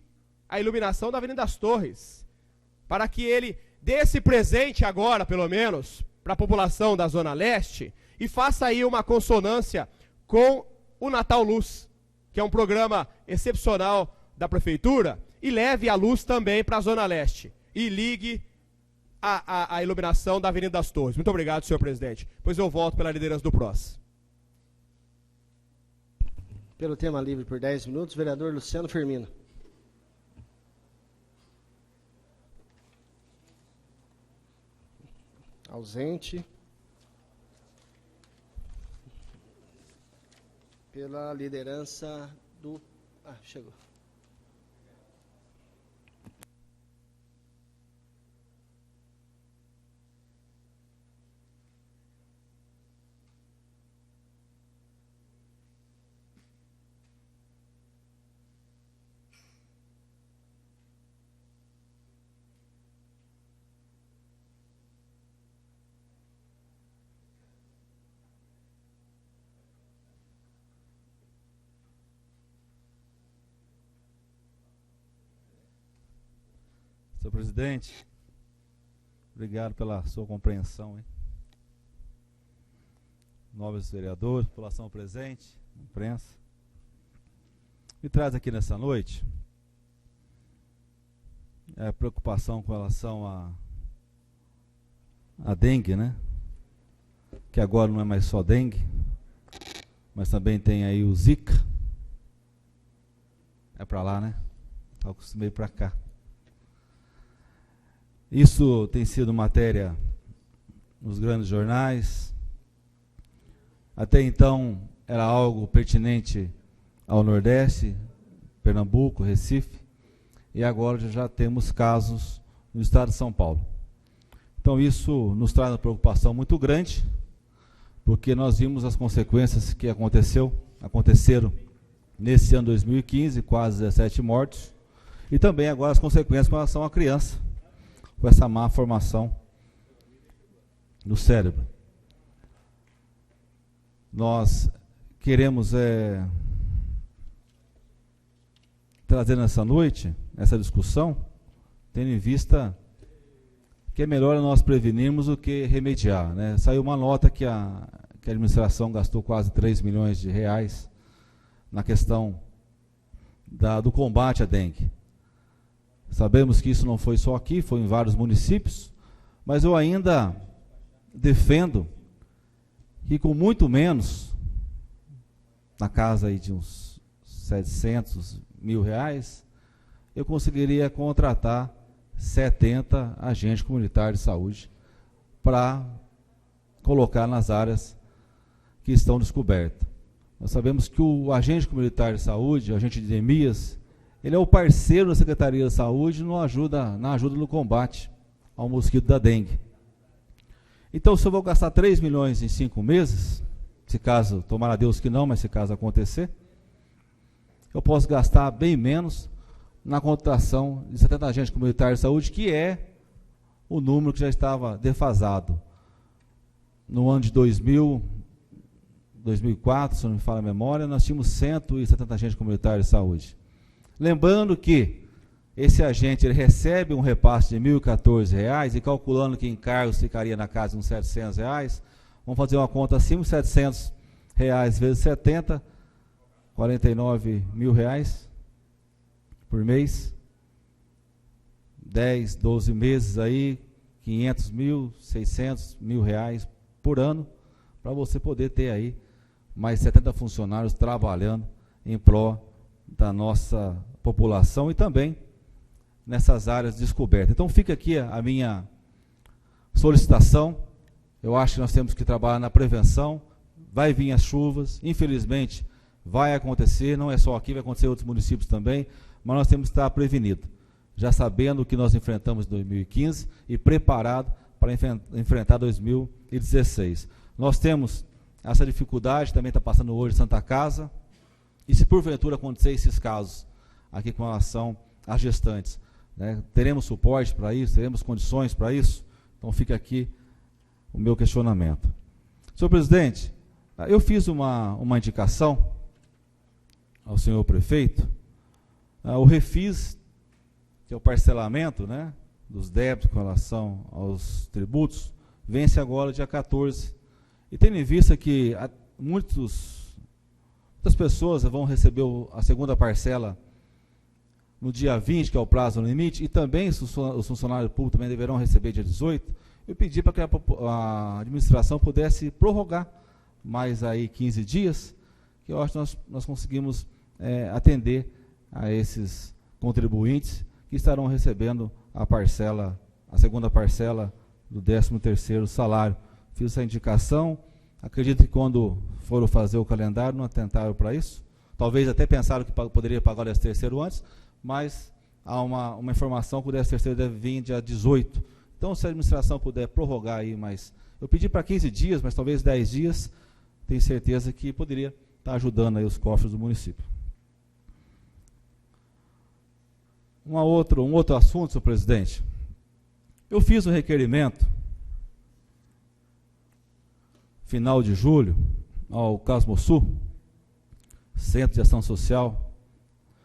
a iluminação da Avenida das Torres, para que ele dê esse presente agora, pelo menos, para a população da Zona Leste, e faça aí uma consonância com o Natal Luz, que é um programa excepcional da Prefeitura, e leve a luz também para a Zona Leste, e ligue a iluminação da Avenida das Torres. Muito obrigado, senhor presidente. Depois eu volto pela liderança do PROS. Pelo tema livre por 10 minutos, vereador Luciano Firmino. Ausente. Pela liderança do... chegou. Senhor presidente, obrigado pela sua compreensão, hein? Nobres vereadores, população presente, imprensa. Me traz aqui nessa noite a preocupação com relação a dengue, né? Que agora não é mais só dengue, mas também tem aí o Zika. É para lá, né? Eu acostumei para cá. Isso tem sido matéria nos grandes jornais. Até então era algo pertinente ao Nordeste, Pernambuco, Recife, e agora já temos casos no estado de São Paulo. Então isso nos traz uma preocupação muito grande, porque nós vimos as consequências que aconteceram nesse ano 2015, quase 17 mortos, e também agora as consequências com relação à criança, com essa má formação no cérebro. Nós queremos trazer nessa noite, essa discussão, tendo em vista que é melhor nós prevenirmos do que remediar, né? Saiu uma nota que a administração gastou quase 3 milhões de reais na questão do combate à dengue. Sabemos que isso não foi só aqui, foi em vários municípios, mas eu ainda defendo que com muito menos, na casa aí de uns 700 mil reais, eu conseguiria contratar 70 agentes comunitários de saúde para colocar nas áreas que estão descobertas. Nós sabemos que o agente comunitário de saúde, o agente de endemias, ele é o parceiro da Secretaria de Saúde na ajuda no combate ao mosquito da dengue. Então, se eu vou gastar 3 milhões em 5 meses, se caso, tomara a Deus que não, mas se caso acontecer, eu posso gastar bem menos na contratação de 70 agentes comunitários de saúde, que é o número que já estava defasado. No ano de 2004, se não me falha a memória, nós tínhamos 170 agentes comunitários de saúde. Lembrando que esse agente ele recebe um repasse de R$ 1.014 e calculando que encargos ficaria na casa de uns R$ 700, vamos fazer uma conta acima de R$ 700 vezes 70, R$ 49 mil por mês, 10, 12 meses aí, 500 mil, 600 mil reais por ano, para você poder ter aí mais 70 funcionários trabalhando em prol da nossa população e também nessas áreas descobertas. Então fica aqui a minha solicitação. Eu acho que nós temos que trabalhar na prevenção. Vai vir as chuvas, infelizmente vai acontecer, não é só aqui, vai acontecer em outros municípios também, mas nós temos que estar prevenidos, já sabendo o que nós enfrentamos em 2015 e preparado para enfrentar 2016. Nós temos essa dificuldade, também está passando hoje em Santa Casa, e se porventura acontecer esses casos aqui com relação às gestantes, né, teremos suporte para isso, teremos condições para isso? Então fica aqui o meu questionamento. Senhor presidente, eu fiz uma indicação ao senhor prefeito, o refis, que é o parcelamento, né, dos débitos com relação aos tributos, vence agora dia 14. E tendo em vista que muitas pessoas vão receber a segunda parcela no dia 20, que é o prazo limite, e também os funcionários públicos também deverão receber dia 18, eu pedi para que a administração pudesse prorrogar mais aí 15 dias, que eu acho que nós conseguimos atender a esses contribuintes que estarão recebendo a segunda parcela do 13º salário. Fiz essa indicação, acredito que quando foram fazer o calendário não atentaram para isso, talvez até pensaram que poderia pagar o 13º antes, mas há uma informação que o 13º deve vir dia 18. Então, se a administração puder prorrogar aí, mas eu pedi para 15 dias, mas talvez 10 dias, tenho certeza que poderia estar ajudando aí os cofres do município. Um outro assunto, senhor presidente. Eu fiz um requerimento, final de julho, ao Casmosul, Centro de Ação Social,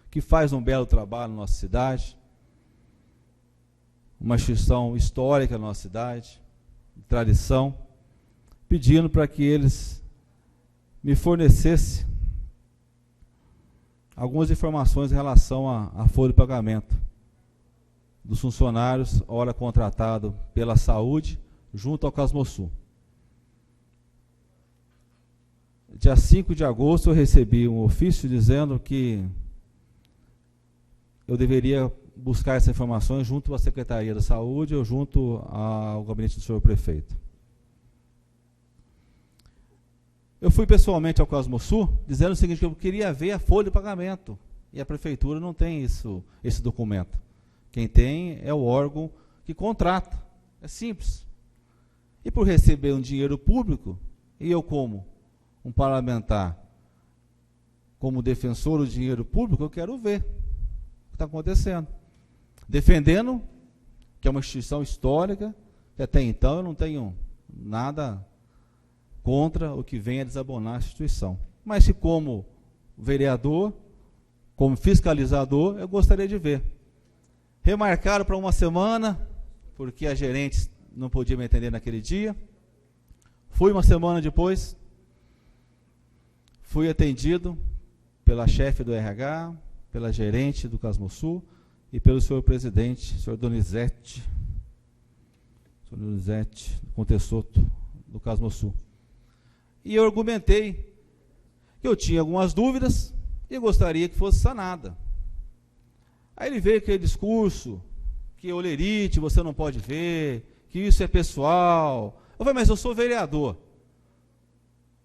que faz um belo trabalho na nossa cidade, uma instituição histórica na nossa cidade, de tradição, pedindo para que eles me fornecessem algumas informações em relação à folha de pagamento dos funcionários, hora contratado pela saúde, junto ao Casmosul. Dia 5 de agosto eu recebi um ofício dizendo que eu deveria buscar essas informações junto à Secretaria da Saúde ou junto ao gabinete do senhor prefeito. Eu fui pessoalmente ao Casmosul dizendo o seguinte, que eu queria ver a folha de pagamento, e a prefeitura não tem esse documento. Quem tem é o órgão que contrata, é simples. E por receber um dinheiro público, e eu como um parlamentar, como defensor do dinheiro público, eu quero ver o que está acontecendo. Defendendo que é uma instituição histórica, que até então eu não tenho nada contra o que venha desabonar a instituição. Mas se como vereador, como fiscalizador, eu gostaria de ver. Remarcaram para uma semana, porque a gerente não podia me atender naquele dia. Fui uma semana depois, fui atendido pela chefe do RH, pela gerente do Casmosul e pelo senhor presidente, senhor Donizete Contessoto, do Casmosul. E eu argumentei que eu tinha algumas dúvidas e eu gostaria que fosse sanada. Aí ele veio aquele discurso que olerite, você não pode ver, que isso é pessoal. Eu falei, mas eu sou vereador.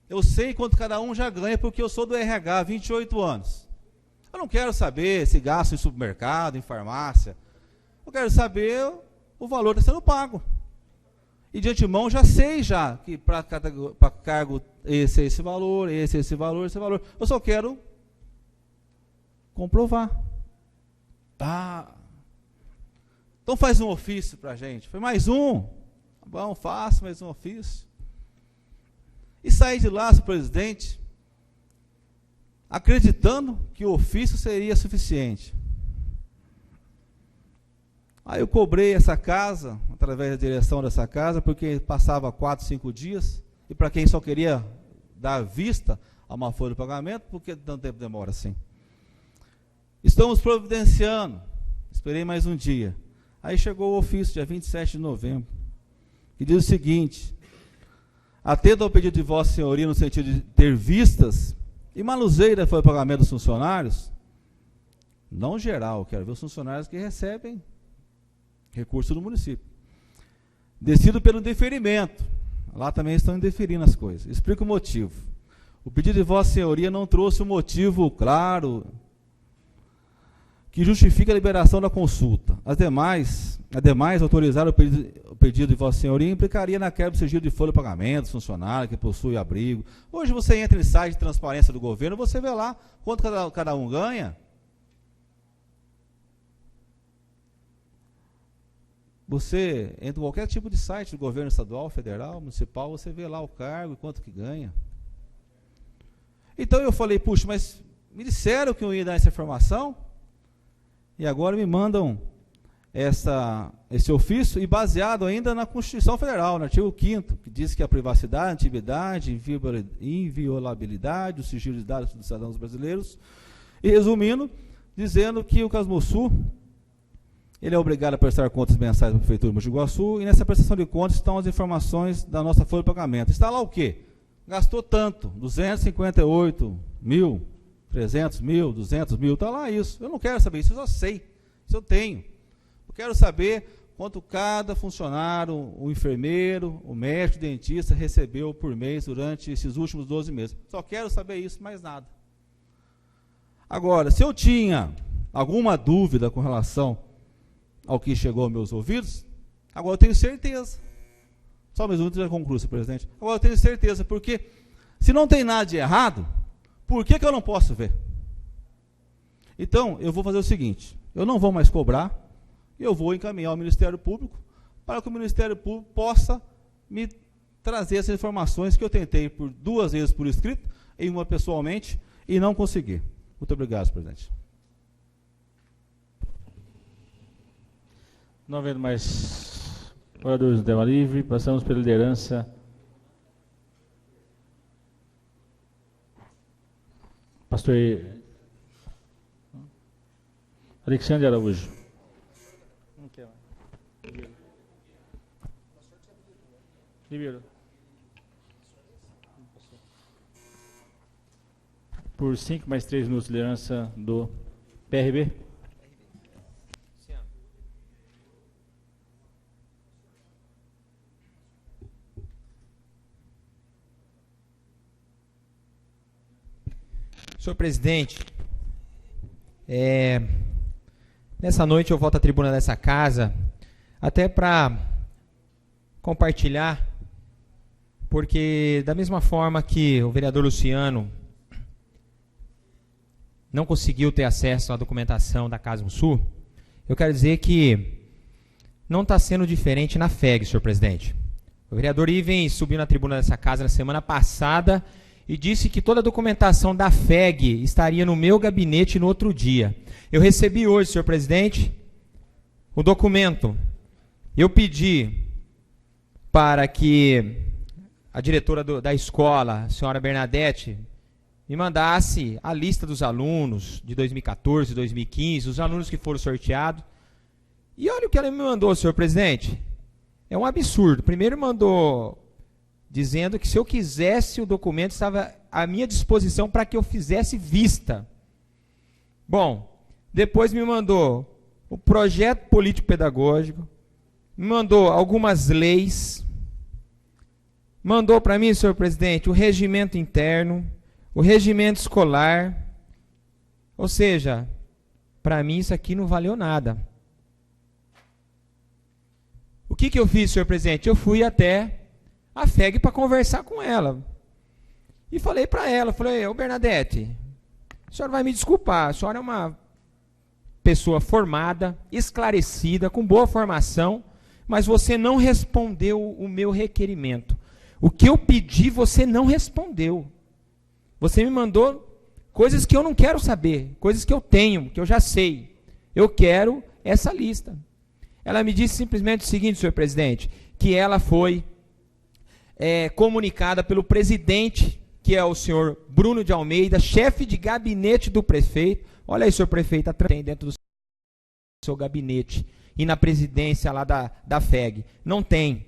Eu sei quanto cada um já ganha porque eu sou do RH há 28 anos. Eu não quero saber se gasta em supermercado, em farmácia. Eu quero saber o valor que está sendo pago. E de antemão já sei que para cargo esse valor, esse valor, esse valor. Eu só quero comprovar. Então faz um ofício para a gente. Foi mais um. Tá bom, faço mais um ofício. E saí de lá, senhor presidente, acreditando que o ofício seria suficiente. Aí eu cobrei essa casa, através da direção dessa casa, porque passava 4, 5 dias, e para quem só queria dar vista a uma folha de pagamento, por que tanto tempo demora assim? Estamos providenciando, esperei mais um dia, Aí chegou o ofício, dia 27 de novembro, que diz o seguinte: atendo ao pedido de Vossa Senhoria no sentido de ter vistas e manuseio da folha de pagamento dos funcionários, não geral, quero ver os funcionários que recebem recurso do município, decido pelo deferimento. Lá também estão indeferindo as coisas. Explico o motivo. O pedido de Vossa Senhoria não trouxe um motivo claro que justifique a liberação da consulta. Ademais, autorizar o pedido de Vossa Senhoria implicaria na quebra do sigilo de folha de pagamento, funcionário que possui abrigo. Hoje você entra em site de transparência do governo, você vê lá quanto cada um ganha. Você entra em qualquer tipo de site do governo estadual, federal, municipal, você vê lá o cargo e quanto que ganha. Então eu falei, puxa, mas me disseram que eu ia dar essa informação, e agora me mandam esse ofício, e baseado ainda na Constituição Federal, no artigo 5º, que diz que a privacidade, intimidade, inviolabilidade, do sigilo de dados dos cidadãos brasileiros, e resumindo, dizendo que o Casmosul, ele é obrigado a prestar contas mensais para a Prefeitura de Mogi Guaçu, e nessa prestação de contas estão as informações da nossa folha de pagamento. Está lá o quê? Gastou tanto, 258 mil, 300 mil, 200 mil, está lá isso. Eu não quero saber isso, eu já sei, isso eu tenho. Eu quero saber quanto cada funcionário, o enfermeiro, o médico, o dentista recebeu por mês durante esses últimos 12 meses. Só quero saber isso, mais nada. Agora, se eu tinha alguma dúvida com relação ao que chegou aos meus ouvidos, agora eu tenho certeza. Só mais um minuto já concluo, senhor presidente. Agora eu tenho certeza, porque se não tem nada de errado, por que eu não posso ver? Então, eu vou fazer o seguinte, eu não vou mais cobrar, eu vou encaminhar ao Ministério Público, para que o Ministério Público possa me trazer essas informações que eu tentei por 2 vezes por escrito, e uma pessoalmente, e não consegui. Muito obrigado, senhor presidente. Não havendo mais oradores do tema livre, passamos pela liderança. Pastor Alexandre Araújo. Ribeiro. Por 5 mais 3 minutos, liderança do PRB. Senhor presidente, nessa noite eu volto à tribuna dessa casa, até para compartilhar, porque da mesma forma que o vereador Luciano não conseguiu ter acesso à documentação da Casmosul, eu quero dizer que não está sendo diferente na FEG, senhor presidente. O vereador Iven subiu na tribuna dessa casa na semana passada e disse que toda a documentação da FEG estaria no meu gabinete no outro dia. Eu recebi hoje, senhor presidente, o documento. Eu pedi para que a diretora da escola, a senhora Bernadette, me mandasse a lista dos alunos de 2014, 2015, os alunos que foram sorteados. E olha o que ela me mandou, senhor presidente. É um absurdo. Primeiro mandou dizendo que se eu quisesse o documento estava à minha disposição para que eu fizesse vista. Bom, depois me mandou o projeto político-pedagógico, me mandou algumas leis, mandou para mim, senhor presidente, o regimento interno, o regimento escolar, ou seja, para mim isso aqui não valeu nada. O que eu fiz, senhor presidente? Eu fui até a FEG para conversar com ela. E falei para ela, falei, ô Bernadette, a senhora vai me desculpar, a senhora é uma pessoa formada, esclarecida, com boa formação, mas você não respondeu o meu requerimento. O que eu pedi, você não respondeu. Você me mandou coisas que eu não quero saber, coisas que eu tenho, que eu já sei. Eu quero essa lista. Ela me disse simplesmente o seguinte, senhor presidente, que ela foi comunicada pelo presidente, que é o senhor Bruno de Almeida, chefe de gabinete do prefeito. Olha aí, senhor prefeito, tem dentro do seu gabinete. e na presidência lá da FEG. Não tem.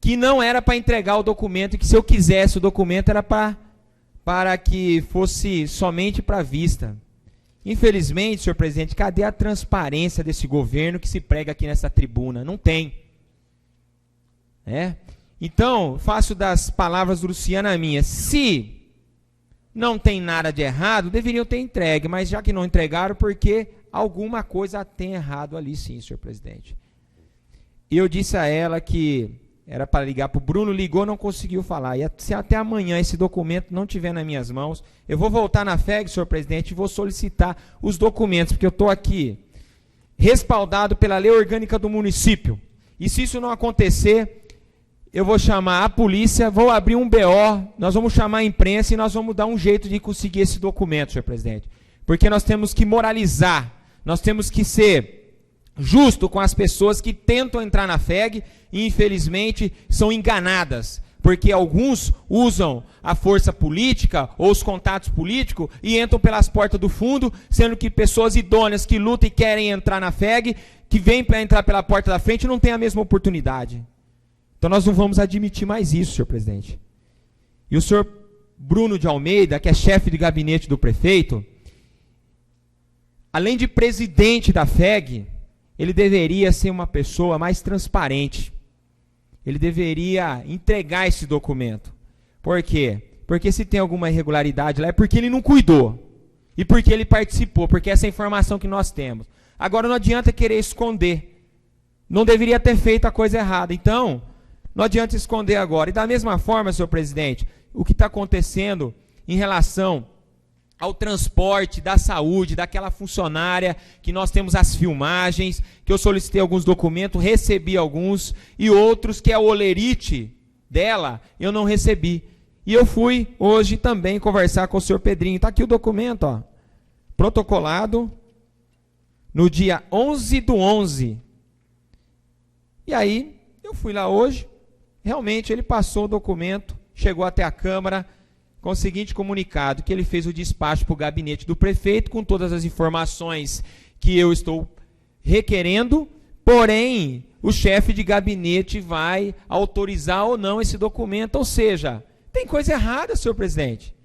Que não era para entregar o documento, e que se eu quisesse o documento era para que fosse somente para vista. Infelizmente, senhor presidente, cadê a transparência desse governo que se prega aqui nessa tribuna? Não tem. Então, faço das palavras do Luciano a minha. Se não tem nada de errado, deveriam ter entregue, mas já que não entregaram, porque alguma coisa tem errado ali sim, senhor presidente. Eu disse a ela que era para ligar para o Bruno, ligou, não conseguiu falar. E se até amanhã esse documento não estiver nas minhas mãos, eu vou voltar na FEG, senhor presidente, e vou solicitar os documentos, porque eu estou aqui respaldado pela lei orgânica do município. E se isso não acontecer, eu vou chamar a polícia, vou abrir um BO, nós vamos chamar a imprensa e nós vamos dar um jeito de conseguir esse documento, senhor presidente. Porque nós temos que moralizar, nós temos que ser justo com as pessoas que tentam entrar na FEG e, infelizmente, são enganadas. Porque alguns usam a força política ou os contatos políticos e entram pelas portas do fundo, sendo que pessoas idôneas que lutam e querem entrar na FEG, que vêm para entrar pela porta da frente, não têm a mesma oportunidade. Então nós não vamos admitir mais isso, senhor presidente. E o senhor Bruno de Almeida, que é chefe de gabinete do prefeito, além de presidente da FEG, ele deveria ser uma pessoa mais transparente. Ele deveria entregar esse documento. Por quê? Porque se tem alguma irregularidade lá, é porque ele não cuidou. E porque ele participou, porque essa é a informação que nós temos. Agora não adianta querer esconder. Não deveria ter feito a coisa errada. Então, não adianta esconder agora. E da mesma forma, senhor presidente, o que está acontecendo em relação ao transporte, da saúde, daquela funcionária, que nós temos as filmagens, que eu solicitei alguns documentos, recebi alguns, e outros que é o olerite dela, eu não recebi. E eu fui hoje também conversar com o senhor Pedrinho. Está aqui o documento, ó, protocolado no dia 11/11. E aí, eu fui lá hoje, realmente ele passou o documento, chegou até a Câmara, com o seguinte comunicado, que ele fez o despacho para o gabinete do prefeito, com todas as informações que eu estou requerendo, porém, o chefe de gabinete vai autorizar ou não esse documento, ou seja, tem coisa errada, senhor presidente.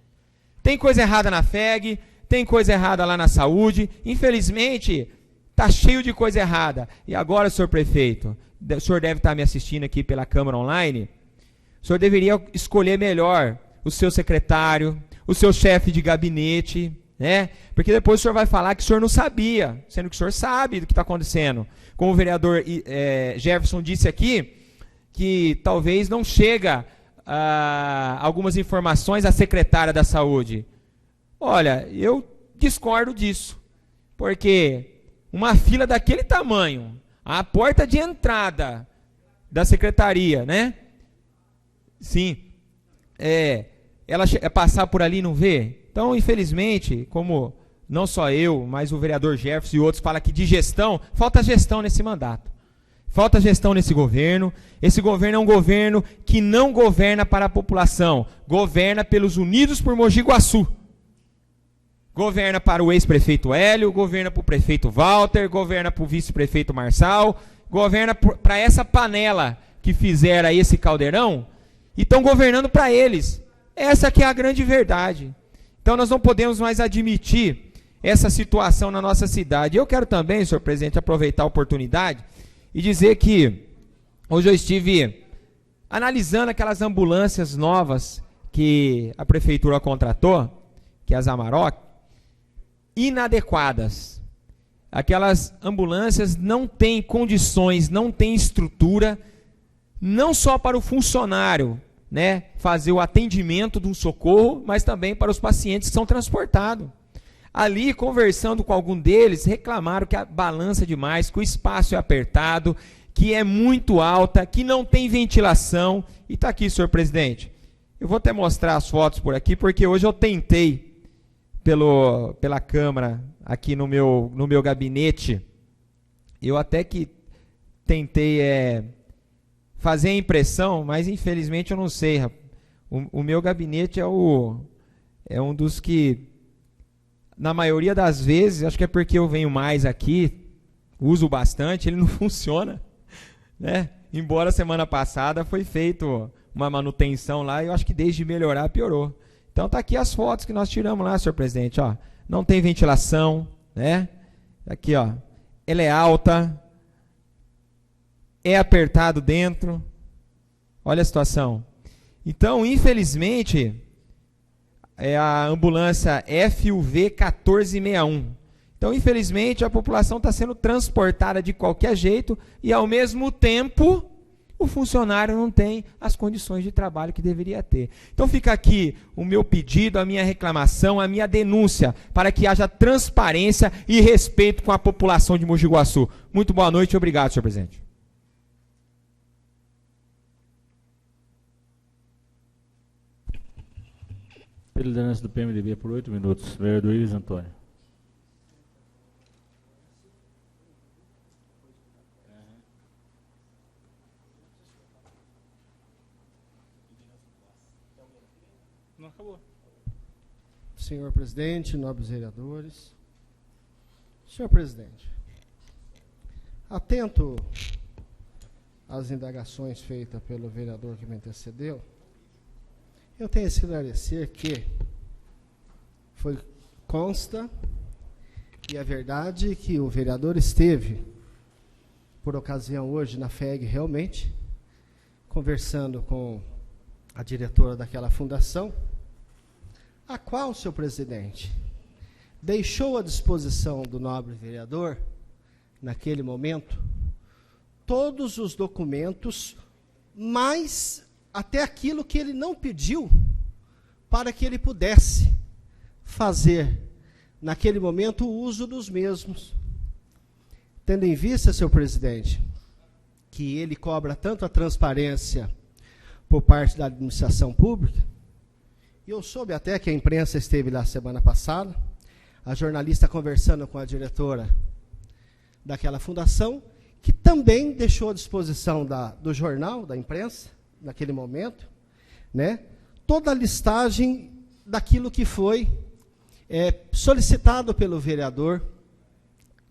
Tem coisa errada na FEG, tem coisa errada lá na saúde, infelizmente, está cheio de coisa errada. E agora, senhor prefeito, o senhor deve estar me assistindo aqui pela Câmara Online, o senhor deveria escolher melhor o seu secretário, o seu chefe de gabinete, né? Porque depois o senhor vai falar que o senhor não sabia, sendo que o senhor sabe do que está acontecendo. Como o vereador Jefferson disse aqui, que talvez não chega algumas informações à secretária da saúde. Olha, eu discordo disso, porque uma fila daquele tamanho, a porta de entrada da secretaria, né? Sim. Ela passar por ali e não vê. Então, infelizmente, como não só eu, mas o vereador Jefferson e outros falam que de gestão, falta gestão nesse mandato. Falta gestão nesse governo. Esse governo é um governo que não governa para a população, governa pelos Unidos por Mogi Guaçu. Governa para o ex-prefeito Hélio, governa para o prefeito Walter, governa para o vice-prefeito Marçal, governa para essa panela que fizeram aí esse caldeirão, e estão governando para eles. Essa que é a grande verdade. Então nós não podemos mais admitir essa situação na nossa cidade. Eu quero também, senhor presidente, aproveitar a oportunidade e dizer que hoje eu estive analisando aquelas ambulâncias novas que a prefeitura contratou, que é as Amarok, inadequadas. Aquelas ambulâncias não têm condições, não têm estrutura, não só para o funcionário, né, fazer o atendimento de um socorro, mas também para os pacientes que são transportados. Ali, conversando com algum deles, reclamaram que balança demais, que o espaço é apertado, que é muito alta, que não tem ventilação. E está aqui, senhor presidente. Eu vou até mostrar as fotos por aqui, porque hoje eu tentei, pela Câmara, aqui no meu gabinete, eu até que tentei fazer a impressão, mas infelizmente eu não sei. O meu gabinete é um dos que, na maioria das vezes, acho que é porque eu venho mais aqui, uso bastante, ele não funciona, né? Embora semana passada foi feito uma manutenção lá, e eu acho que desde melhorar piorou. Então tá aqui as fotos que nós tiramos lá, senhor presidente, ó. Não tem ventilação, né? Aqui, ó. Ela é alta, é apertado dentro. Olha a situação. Então, infelizmente, é a ambulância FUV 1461. Então, infelizmente, a população está sendo transportada de qualquer jeito e, ao mesmo tempo, o funcionário não tem as condições de trabalho que deveria ter. Então, fica aqui o meu pedido, a minha reclamação, a minha denúncia, para que haja transparência e respeito com a população de Mogi Guaçu. Muito boa noite e obrigado, senhor presidente. Pela liderança do PMDB por 8 minutos, vereador Iris Antônio. Não acabou. Senhor presidente, nobres vereadores. Senhor presidente, atento às indagações feitas pelo vereador que me antecedeu, eu tenho a esclarecer que consta e é verdade que o vereador esteve, por ocasião hoje, na FEG realmente, conversando com a diretora daquela fundação, a qual, senhor presidente, deixou à disposição do nobre vereador, naquele momento, todos os documentos, mais até aquilo que ele não pediu, para que ele pudesse fazer, naquele momento, o uso dos mesmos. Tendo em vista, senhor presidente, que ele cobra tanto a transparência por parte da administração pública, e eu soube até que a imprensa esteve lá semana passada, a jornalista conversando com a diretora daquela fundação, que também deixou à disposição do jornal, da imprensa, naquele momento, né, toda a listagem daquilo que foi solicitado pelo vereador,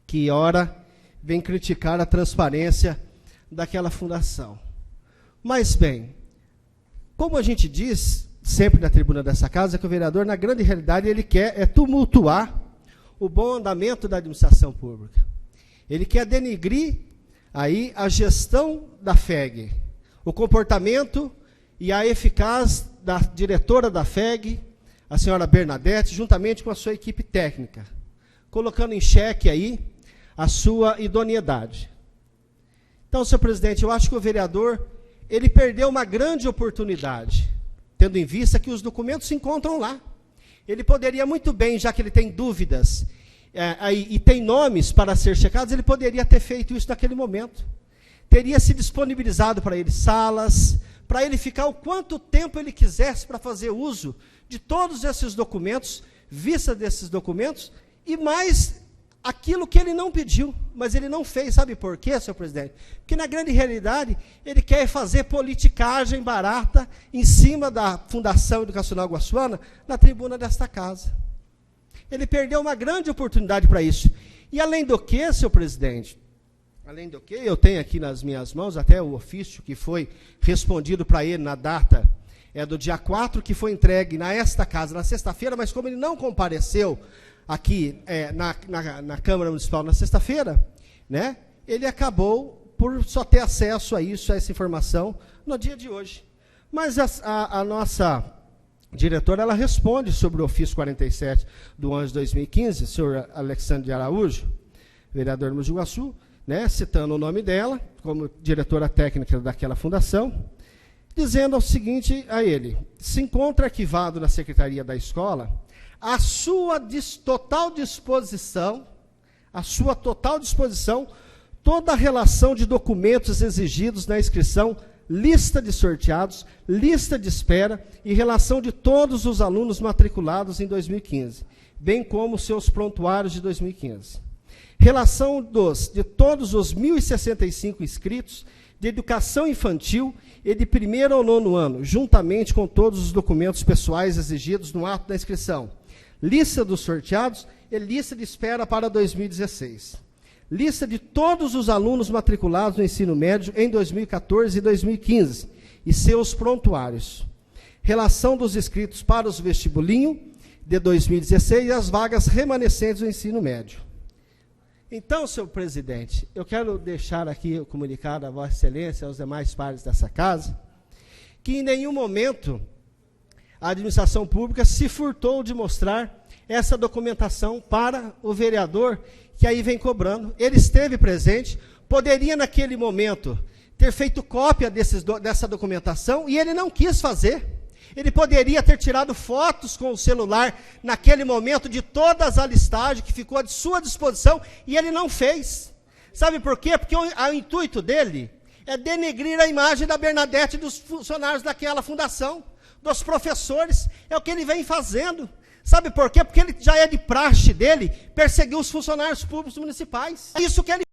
que ora vem criticar a transparência daquela fundação. Mas bem, como a gente diz sempre na tribuna dessa casa, que o vereador, na grande realidade, ele quer tumultuar o bom andamento da administração pública. Ele quer denigrir aí a gestão da FEG, o comportamento e a eficácia da diretora da FEG, a senhora Bernadette, juntamente com a sua equipe técnica, colocando em xeque aí a sua idoneidade. Então, senhor presidente, eu acho que o vereador, ele perdeu uma grande oportunidade, tendo em vista que os documentos se encontram lá. Ele poderia muito bem, já que ele tem dúvidas e tem nomes para ser checados, ele poderia ter feito isso naquele momento. Teria se disponibilizado para ele salas, para ele ficar o quanto tempo ele quisesse para fazer uso de todos esses documentos, vista desses documentos, e mais aquilo que ele não pediu, mas ele não fez. Sabe por quê, senhor presidente? Porque, na grande realidade, ele quer fazer politicagem barata em cima da Fundação Educacional Guaçuana, na tribuna desta casa. Ele perdeu uma grande oportunidade para isso. E, além do que, senhor presidente, além do que, eu tenho aqui nas minhas mãos até o ofício que foi respondido para ele na data do dia 4, que foi entregue nesta casa, na sexta-feira, mas como ele não compareceu aqui na Câmara Municipal na sexta-feira, né, ele acabou por só ter acesso a isso, a essa informação, no dia de hoje. Mas a nossa diretora, ela responde sobre o ofício 47 do ano de 2015, senhor Alexandre de Araújo, vereador de Mogi Guaçu, né, citando o nome dela, como diretora técnica daquela fundação, dizendo o seguinte a ele: se encontra arquivado na Secretaria da Escola a sua total disposição, toda a relação de documentos exigidos na inscrição, lista de sorteados, lista de espera e relação de todos os alunos matriculados em 2015, bem como seus prontuários de 2015. Relação de todos os 1.065 inscritos de educação infantil e de 1º ao 9º ano, juntamente com todos os documentos pessoais exigidos no ato da inscrição. Lista dos sorteados e lista de espera para 2016. lista de todos os alunos matriculados no ensino médio em 2014 e 2015 e seus prontuários. Relação dos inscritos para os vestibulinho de 2016 e as vagas remanescentes do ensino médio. Então, senhor presidente, eu quero deixar aqui o comunicado a Vossa Excelência e aos demais pares dessa casa, que em nenhum momento a administração pública se furtou de mostrar essa documentação para o vereador que aí vem cobrando. Ele esteve presente, poderia naquele momento ter feito cópia dessa documentação e ele não quis fazer. Ele poderia ter tirado fotos com o celular naquele momento de todas as listagens que ficou à sua disposição e ele não fez. Sabe por quê? Porque o intuito dele é denegrir a imagem da Bernadette e dos funcionários daquela fundação, dos professores. É o que ele vem fazendo. Sabe por quê? Porque ele já é de praxe dele perseguir os funcionários públicos municipais. É isso que ele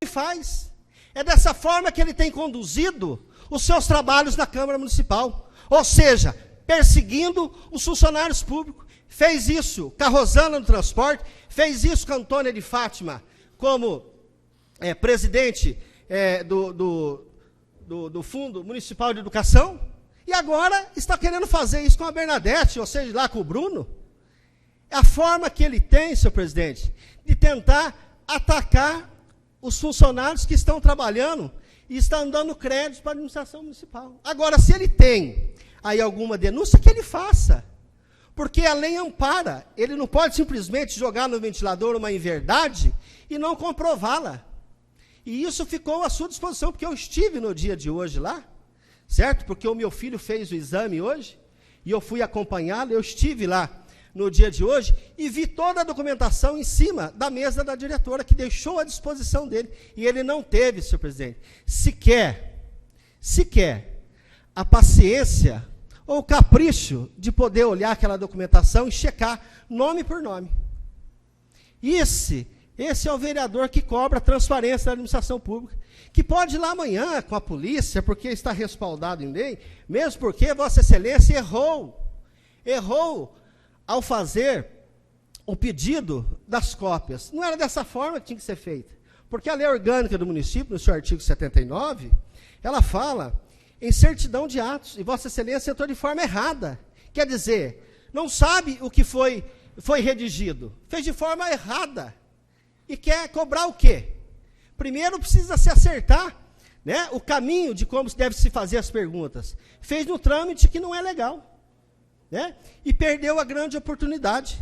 faz. É dessa forma que ele tem conduzido os seus trabalhos na Câmara Municipal. Ou seja, perseguindo os funcionários públicos. Fez isso com a Rosana no transporte, fez isso com a Antônia de Fátima como presidente do Fundo Municipal de Educação, e agora está querendo fazer isso com a Bernadette, ou seja, lá com o Bruno. É a forma que ele tem, senhor presidente, de tentar atacar os funcionários que estão trabalhando e estão dando crédito para a administração municipal. Agora, se ele tem aí alguma denúncia, que ele faça. Porque a lei ampara. Ele não pode simplesmente jogar no ventilador uma inverdade e não comprová-la. E isso ficou à sua disposição, porque eu estive no dia de hoje lá, certo? Porque o meu filho fez o exame hoje, e eu fui acompanhá-lo, eu estive lá no dia de hoje, e vi toda a documentação em cima da mesa da diretora, que deixou à disposição dele, e ele não teve, senhor presidente, sequer a paciência ou o capricho de poder olhar aquela documentação e checar nome por nome. Esse é o vereador que cobra a transparência da administração pública, que pode ir lá amanhã com a polícia, porque está respaldado em lei, mesmo porque Vossa Excelência errou ao fazer o pedido das cópias. Não era dessa forma que tinha que ser feita, porque a lei orgânica do município, no seu artigo 79, ela fala em certidão de atos, e Vossa Excelência entrou de forma errada. Quer dizer, não sabe o que foi redigido, fez de forma errada, e quer cobrar o quê? Primeiro precisa se acertar, né, o caminho de como deve se fazer as perguntas. Fez no trâmite que não é legal, né, e perdeu a grande oportunidade.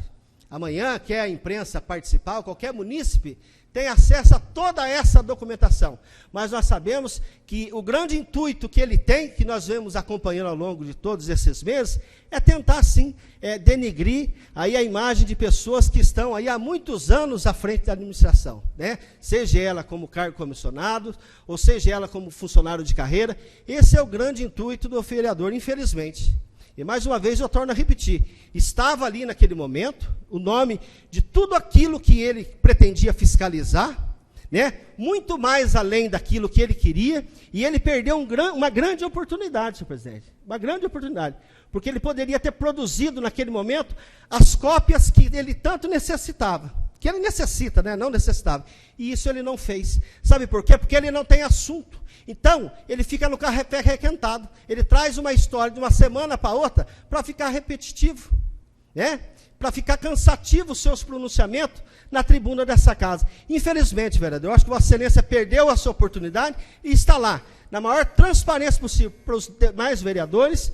Amanhã, quer a imprensa participar, qualquer munícipe tem acesso a toda essa documentação. Mas nós sabemos que o grande intuito que ele tem, que nós vemos acompanhando ao longo de todos esses meses, é tentar, sim, denegrir aí a imagem de pessoas que estão aí há muitos anos à frente da administração, né? Seja ela como cargo comissionado, ou seja ela como funcionário de carreira. Esse é o grande intuito do vereador, infelizmente. E mais uma vez eu torno a repetir, estava ali naquele momento o nome de tudo aquilo que ele pretendia fiscalizar, né? Muito mais além daquilo que ele queria, e ele perdeu uma grande oportunidade, senhor presidente, uma grande oportunidade, porque ele poderia ter produzido naquele momento as cópias que ele tanto necessitava, que ele necessita, né? Não necessitava, e isso ele não fez. Sabe por quê? Porque ele não tem assunto. Então, ele fica no carré requentado. Ele traz uma história de uma semana para outra para ficar repetitivo, né? Para ficar cansativo os seus pronunciamentos na tribuna dessa casa. Infelizmente, vereador, eu acho que Vossa Excelência perdeu a sua oportunidade e está lá, na maior transparência possível, para os demais vereadores,